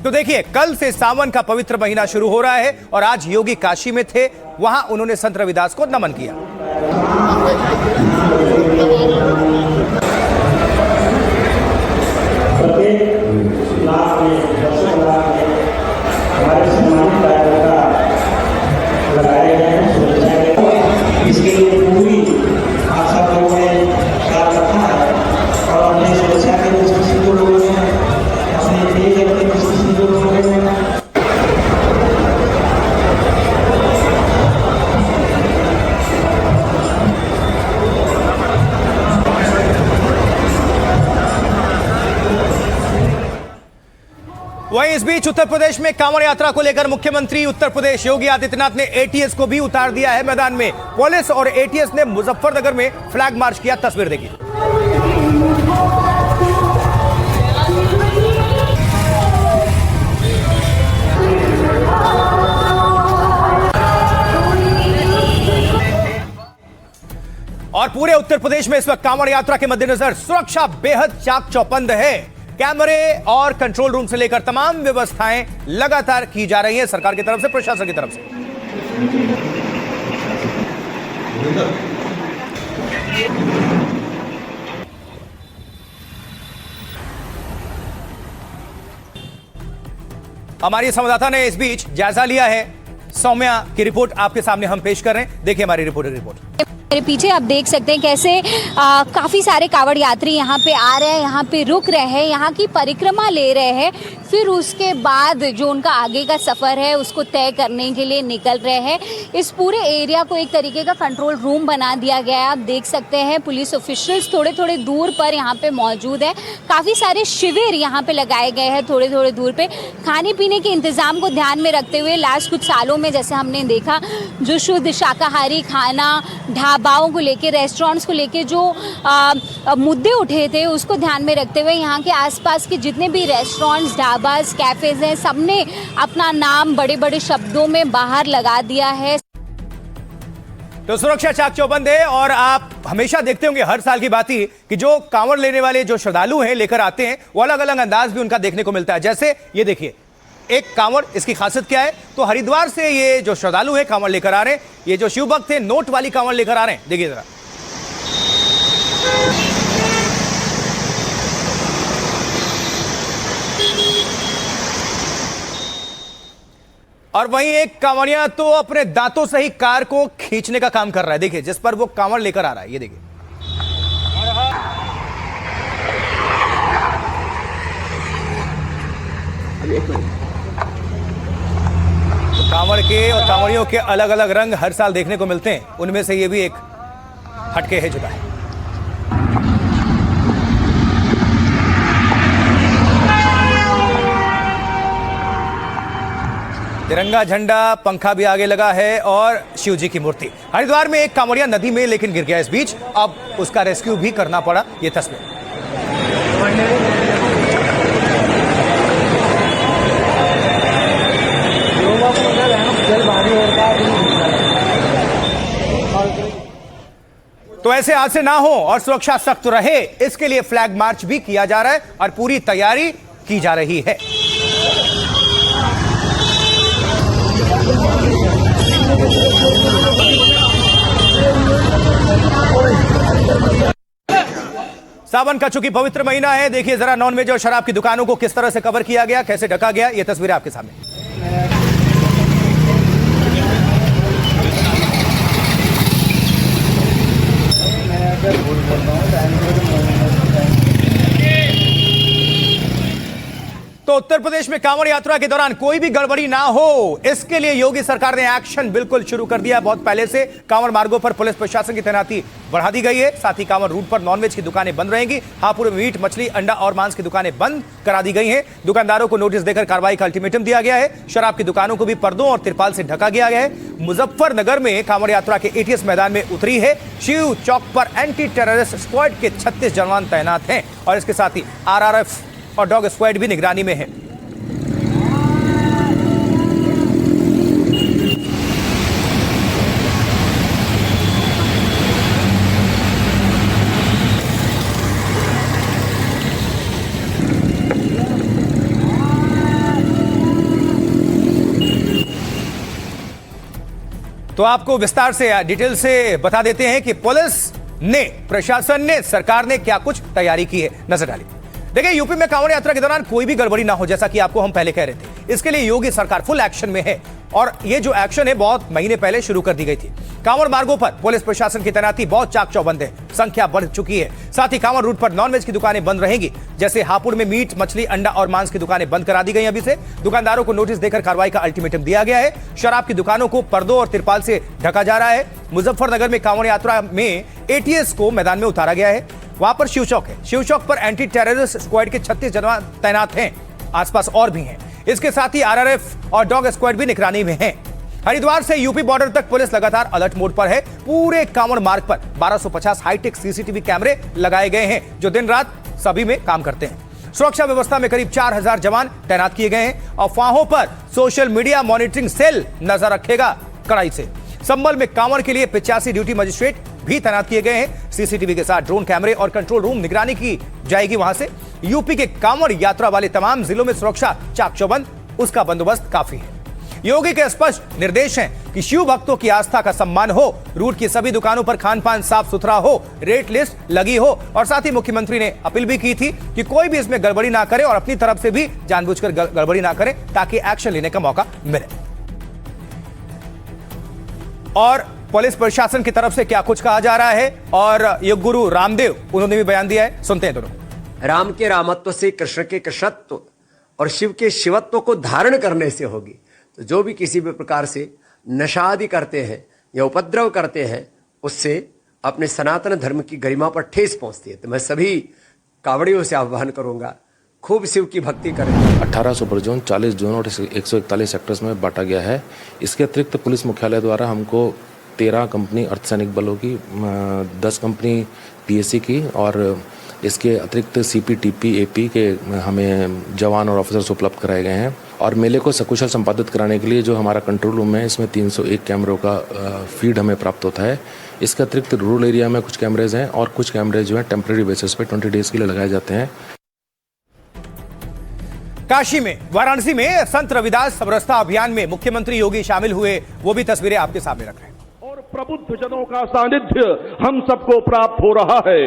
तो देखिए, कल से सावन का पवित्र महीना शुरू हो रहा है और आज योगी काशी में थे, वहां उन्होंने संत रविदास को नमन किया। इसके लिए पूरी आप सब लोगों ने ख्याल रखा है और अपनी सुरक्षा के दृष्टि से जो लोगों ने अपने देश अपने दृष्टि से जो लोगों ने वहीं इस बीच उत्तर प्रदेश में कांवड़ यात्रा को लेकर मुख्यमंत्री उत्तर प्रदेश योगी आदित्यनाथ ने एटीएस को भी उतार दिया है मैदान में। पुलिस और एटीएस ने मुजफ्फरनगर में फ्लैग मार्च किया। तस्वीर देखिए। और पूरे उत्तर प्रदेश में इस वक्त कांवड़ यात्रा के मद्देनजर सुरक्षा बेहद चाक चौबंद है। कैमरे और कंट्रोल रूम से लेकर तमाम व्यवस्थाएं लगातार की जा रही हैं सरकार की तरफ से, प्रशासन की तरफ से। हमारी संवाददाता ने इस बीच जायजा लिया है। सौम्या की रिपोर्ट आपके सामने हम पेश कर रहे हैं। देखिए हमारी रिपोर्ट। मेरे पीछे आप देख सकते हैं कैसे काफ़ी सारे कांवड़ यात्री यहाँ पे आ रहे हैं, यहाँ पे रुक रहे हैं, यहाँ की परिक्रमा ले रहे हैं, फिर उसके बाद जो उनका आगे का सफ़र है उसको तय करने के लिए निकल रहे हैं। इस पूरे एरिया को एक तरीके का कंट्रोल रूम बना दिया गया है। आप देख सकते हैं पुलिस ऑफिशियल्स थोड़े थोड़े दूर पर यहाँ पे मौजूद है। काफ़ी सारे शिविर यहाँ पे लगाए गए हैं थोड़े थोड़े दूर पे। खाने पीने के इंतज़ाम को ध्यान में रखते हुए लास्ट कुछ सालों में जैसे हमने देखा, जो शुद्ध शाकाहारी खाना, ढाबाओं को लेके, रेस्टोरेंट्स को लेके जो मुद्दे उठे थे उसको ध्यान में रखते हुए यहाँ के आसपास के जितने भी रेस्टोरेंट्स, ढाबास, कैफेज हैं, सबने अपना नाम बड़े बड़े शब्दों में बाहर लगा दिया है। तो सुरक्षा चाक चौबंद है और आप हमेशा देखते होंगे, हर साल की बात ही, कि जो कांवड़ लेने वाले जो श्रद्धालु हैं लेकर आते हैं, वो अलग अलग अंदाज भी उनका देखने को मिलता है। जैसे ये देखिए, एक कांवड़, इसकी खासियत क्या है, तो हरिद्वार से ये जो श्रद्धालु है कांवड़ लेकर आ रहे हैं, ये जो शिव भक्त थे नोट वाली कांवड़ लेकर आ रहे हैं। देखिए जरा, और वहीं एक कांवड़िया तो अपने दांतों से ही कार को खींचने का काम कर रहा है। देखिए, जिस पर वो कांवड़ लेकर आ रहा है, ये देखिए। कांवड़ के और कांवड़ियों के अलग अलग रंग हर साल देखने को मिलते हैं, उनमें से ये भी एक हटके है, जुदा है। तिरंगा झंडा, पंखा भी आगे लगा है और शिव जी की मूर्ति। हरिद्वार में एक कांवड़िया नदी में लेकिन गिर गया इस बीच, अब उसका रेस्क्यू भी करना पड़ा। ये तस्वीर तो ऐसे हादसे ना हो और सुरक्षा सख्त रहे, इसके लिए फ्लैग मार्च भी किया जा रहा है और पूरी तैयारी की जा रही है। सावन का चूंकि पवित्र महीना है, देखिए जरा नॉनवेज और शराब की दुकानों को किस तरह से कवर किया गया, कैसे ढका गया, ये तस्वीर आपके सामने। तो उत्तर प्रदेश में कांवड़ यात्रा के दौरान कोई भी गड़बड़ी ना हो, इसके लिए योगी सरकार ने एक्शन बिल्कुल शुरू कर दिया है। बहुत पहले से कांवड़ मार्गों पर पुलिस प्रशासन की तैनाती बढ़ा दी गई है। साथ ही कांवड़ रूट पर नॉनवेज की दुकानें बंद रहेंगी। हापुड़ में मीट, मछली, अंडा और मांस की दुकानें बंद करा दी गई हैं। दुकानदारों को नोटिस देकर कार्रवाई का अल्टीमेटम दिया गया है। शराब की दुकानों को भी पर्दों और तिरपाल से ढका गया है। मुजफ्फरनगर में कांवड़ यात्रा के एटीएस मैदान में उतरी है। शिव चौक पर एंटी टेररिस्ट स्क्वाड के 36 जवान तैनात हैं और इसके साथ ही आरआरएफ और डॉग स्क्वाड भी निगरानी में है। तो आपको विस्तार से डिटेल से बता देते हैं कि पुलिस ने, प्रशासन ने, सरकार ने क्या कुछ तैयारी की है। नजर डालिए। देखिए, यूपी में कांवड़ यात्रा के दौरान कोई भी गड़बड़ी ना हो, जैसा कि आपको हम पहले कह रहे थे। इसके लिए योगी सरकार फुल एक्शन में है और ये जो एक्शन है बहुत महीने पहले शुरू कर दी गई थी। कांवड़ मार्गों पर पुलिस प्रशासन की तैनाती बहुत चाक चौबंद है, संख्या बढ़ चुकी है। साथ ही कांवड़ रूट पर नॉनवेज की दुकानें बंद रहेंगी। जैसे हापुड़ में मीट, मछली, अंडा और मांस की दुकानें बंद करा दी गई। अभी से दुकानदारों को नोटिस देकर कार्रवाई का अल्टीमेटम दिया गया है। शराब की दुकानों को पर्दों और तिरपाल से ढका जा रहा है। मुजफ्फरनगर में कांवड़ यात्रा में एटीएस को मैदान में उतारा गया है। वहां पर शिव चौक है। शिव चौक पर एंटी टेररिस्ट स्क्वाड के 36 जवान तैनात हैं। आसपास और भी हैं। इसके साथ ही आरआरएफ और डॉग स्क्वाड भी निगरानी में हैं। हरिद्वार से यूपी बॉर्डर तक पुलिस लगातार अलर्ट मोड पर है। पूरे कांवड़ मार्ग पर 1250 हाईटेक सीसीटीवी कैमरे लगाए गए हैं, जो दिन रात सभी में काम करते हैं। सुरक्षा व्यवस्था में करीब 4000 जवान तैनात किए गए हैं। अफवाहों पर सोशल मीडिया मॉनिटरिंग सेल नजर रखेगा कड़ाई से। संभल में कांवड़ के लिए 85 ड्यूटी मजिस्ट्रेट भी तैनात किए गए हैं। सीसीटीवी के साथ ड्रोन कैमरे और कंट्रोल रूम निगरानी की जाएगी। वहां से यूपी के कांवड़ यात्रा वाले तमाम जिलों में सुरक्षा चाक चौबंद, उसका बंदोबस्त काफी है। योगी के स्पष्ट निर्देश हैं कि शिव भक्तों की आस्था का सम्मान हो, रूट की सभी दुकानों पर खान पान साफ सुथरा हो, रेट लिस्ट लगी हो और साथ ही मुख्यमंत्री ने अपील भी की थी कि कोई भी इसमें गड़बड़ी ना करे और अपनी तरफ से भी जानबूझकर गड़बड़ी ना करे, ताकि एक्शन लेने का मौका मिले। और पुलिस प्रशासन की तरफ से क्या कुछ कहा जा रहा है और योग गुरु रामदेव, उन्होंने भी बयान दिया है। सुनते हैं दोनों। राम के रामत्व से कृष्ण के कृष्णत्व और शिव के शिवत्व को धारण करने से होगी। तो जो भी किसी भी प्रकार से नशा आदि करते हैं या उपद्रव करते हैं, उससे अपने सनातन धर्म की गरिमा पर ठेस पहुंचती है। तो मैं सभी कावड़ियों से आह्वान करूंगा, खूब शिव की भक्ति करें। 18 सुपर जोन, 40 जोन और 141 सेक्टर्स में बांटा गया है। इसके अतिरिक्त पुलिस मुख्यालय द्वारा हमको 13 कंपनी अर्धसैनिक बलों की, 10 कंपनी पीएससी की और इसके अतिरिक्त सीपीटीपी एपी के हमें जवान और ऑफिसर्स उपलब्ध कराए गए हैं। और मेले को सकुशल संपादित कराने के लिए जो हमारा कंट्रोल रूम है, इसमें 301 कैमरों का फीड हमें प्राप्त होता है। इसके अतिरिक्त रूरल एरिया में कुछ कैमरेज हैं और कुछ कैमरे जो हैं टेम्परेरी बेसिस पे 20 डेज के लिए लगाए जाते हैं। काशी में, वाराणसी में संत रविदास समरसता अभियान में मुख्यमंत्री योगी शामिल हुए, वो भी तस्वीरें आपके सामने रख रहे हैं। और प्रबुद्ध जनों का सानिध्य हम सबको प्राप्त हो रहा है।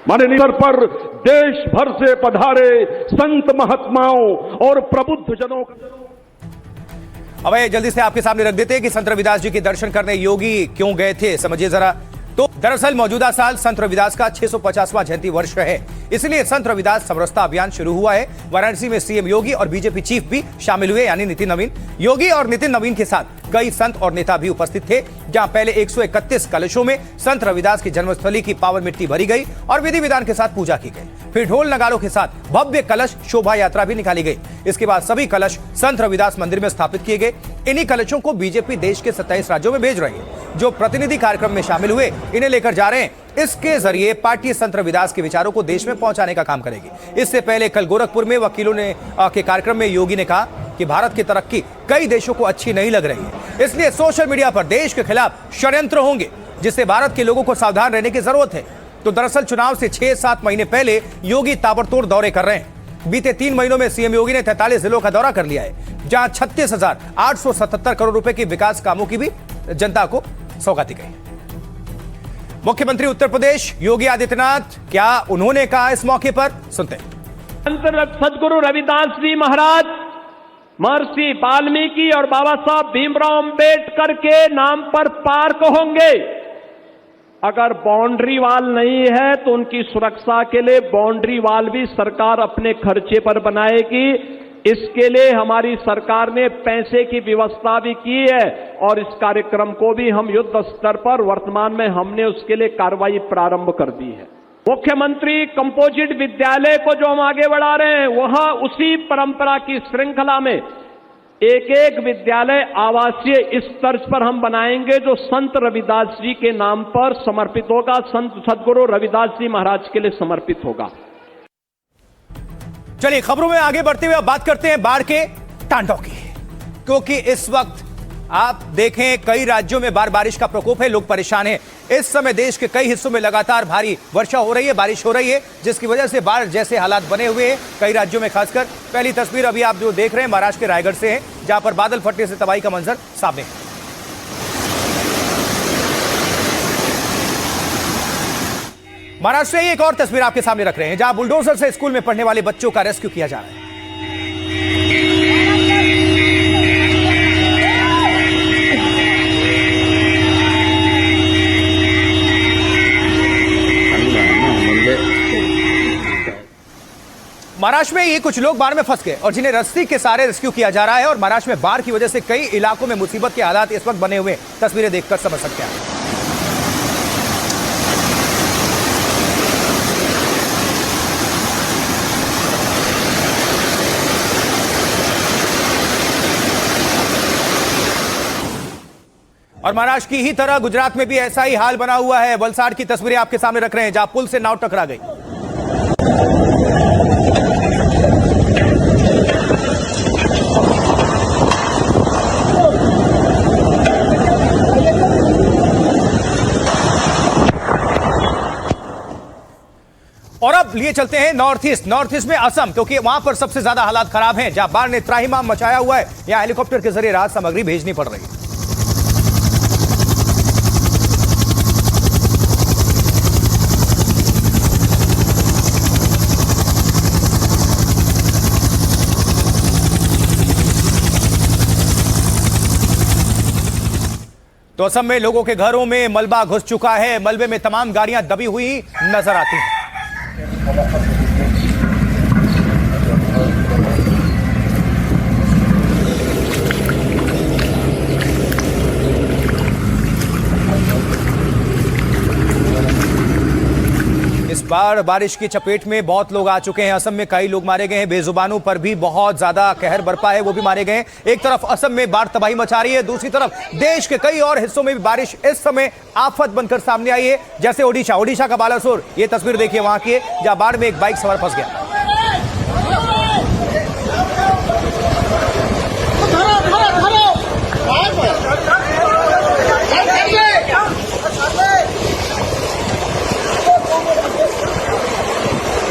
माननीय स्तर पर देश भर से पधारे संत महात्माओं और प्रबुद्ध जनों का। अब जल्दी से आपके सामने रख देते हैं कि संत रविदास जी के दर्शन करने योगी क्यों गए थे, समझिए जरा। तो दरअसल मौजूदा साल संत रविदास का 650वां जयंती वर्ष है, इसलिए संत रविदास समरसता अभियान शुरू हुआ है। वाराणसी में सीएम योगी और बीजेपी चीफ भी शामिल हुए, यानी नितिन नवीन। योगी और नितिन नवीन के साथ कई संत और नेता भी उपस्थित थे, जहां पहले 131 कलशों में संत रविदास की जन्मस्थली की पावन मिट्टी भरी गई और विधि विधान के साथ पूजा की गई। फिर ढोल नगारों के साथ भव्य कलश शोभा यात्रा भी निकाली गई। इसके बाद सभी कलश संत रविदास मंदिर में स्थापित किए गए। इन्हीं कलशों को बीजेपी देश के 27 राज्यों में भेज रही है। जो प्रतिनिधि कार्यक्रम में शामिल हुए, इन्हें लेकर जा रहे हैं। इसके जरिए पार्टी संत रविदास के विचारों को देश में पहुंचाने का काम करेगी। इससे पहले कल गोरखपुर में वकीलों ने के कार्यक्रम में योगी ने कहा कि भारत की तरक्की कई देशों को अच्छी नहीं लग रही है, इसलिए सोशल मीडिया पर देश के खिलाफ षड्यंत्र होंगे, जिससे भारत के लोगों को सावधान रहने की जरूरत है। तो दरअसल चुनाव से 6-7 महीने पहले योगी ताबड़तोड़ दौरे कर रहे हैं। बीते 3 महीनों में सीएम योगी ने 43 जिलों का दौरा कर लिया है, जहां 36,877 करोड़ रुपए के विकास कामों की भी जनता को सौगात दी गई। मुख्यमंत्री उत्तर प्रदेश योगी आदित्यनाथ, क्या उन्होंने कहा इस मौके पर, सुनते हैं। सदगुरु रविदास जी महाराज महर्षि वाल्मीकि और बाबा साहब भीमराव अंबेडकर के नाम पर पार्क होंगे। अगर बाउंड्री वाल नहीं है तो उनकी सुरक्षा के लिए बाउंड्री वाल भी सरकार अपने खर्चे पर बनाएगी। इसके लिए हमारी सरकार ने पैसे की व्यवस्था भी की है और इस कार्यक्रम को भी हम युद्ध स्तर पर वर्तमान में हमने उसके लिए कार्रवाई प्रारंभ कर दी है। मुख्यमंत्री कंपोजिट विद्यालय को जो हम आगे बढ़ा रहे हैं, वह उसी परंपरा की श्रृंखला में एक एक विद्यालय आवासीय इस तर्ज पर हम बनाएंगे जो संत रविदास जी के नाम पर समर्पित होगा, संत सदगुरु रविदास जी महाराज के लिए समर्पित होगा। चलिए खबरों में आगे बढ़ते हुए अब बात करते हैं बाढ़ के तांडव की, क्योंकि इस वक्त आप देखें कई राज्यों में बारिश का प्रकोप है, लोग परेशान हैं। इस समय देश के कई हिस्सों में लगातार भारी वर्षा हो रही है, बारिश हो रही है, जिसकी वजह से बाढ़ जैसे हालात बने हुए हैं कई राज्यों में। खासकर पहली तस्वीर अभी आप जो देख रहे हैं महाराष्ट्र के रायगढ़ से है, जहां पर बादल फटने से तबाही का मंजर सामने है। महाराष्ट्र से एक और तस्वीर आपके सामने रख रहे हैं, जहां बुलडोजर से स्कूल में पढ़ने वाले बच्चों का रेस्क्यू किया जा रहा है। महाराष्ट्र में ये कुछ लोग बाढ़ में फंस गए और जिन्हें रस्सी के सहारे रेस्क्यू किया जा रहा है। और महाराष्ट्र में बाढ़ की वजह से कई इलाकों में मुसीबत के हालात इस वक्त बने हुए, तस्वीरें देखकर समझ सकते हैं। और महाराष्ट्र की ही तरह गुजरात में भी ऐसा ही हाल बना हुआ है। वलसाड की तस्वीरें आपके सामने रख रहे हैं, जहां पुल से नाव टकरा गई। और अब लिए चलते हैं नॉर्थ ईस्ट में असम, क्योंकि वहां पर सबसे ज्यादा हालात खराब हैं, जहां बाढ़ ने त्राहिमाम मचाया हुआ है। यहां हेलीकॉप्टर के जरिए राहत सामग्री भेजनी पड़ रही है। तो असम में लोगों के घरों में मलबा घुस चुका है, मलबे में तमाम गाड़ियां दबी हुई नजर आती हैं। इस बार बारिश की चपेट में बहुत लोग आ चुके हैं। असम में कई लोग मारे गए हैं, बेजुबानों पर भी बहुत ज्यादा कहर बरपा है, वो भी मारे गए हैं। एक तरफ असम में बाढ़ तबाही मचा रही है, दूसरी तरफ देश के कई और हिस्सों में भी बारिश इस समय आफत बनकर सामने आई है, जैसे ओडिशा का बालासोर। ये तस्वीर देखिए वहां की, जहां बाढ़ में एक बाइक सवार फंस गया।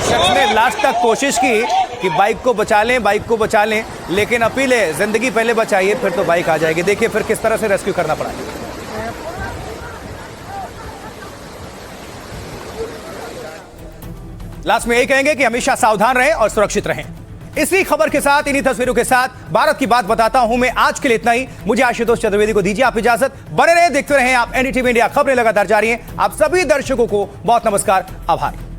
शख्स ने लास्ट तक कोशिश की कि बाइक को बचा लें, लेकिन अपील है जिंदगी पहले बचाइए, फिर तो बाइक आ जाएगी। देखिए फिर किस तरह से रेस्क्यू करना पड़ा। लास्ट में यही कहेंगे कि हमेशा सावधान रहें और सुरक्षित रहें। इसी खबर के साथ, इन्हीं तस्वीरों के साथ भारत की बात बताता हूं मैं आज के लिए इतना ही। मुझे आशुतोष चतुर्वेदी को दीजिए आप इजाजत। बने रहे, देखते रहें आप एनडीटीवी इंडिया। खबरें लगातार जारी हैं। आप सभी दर्शकों को बहुत नमस्कार, आभार।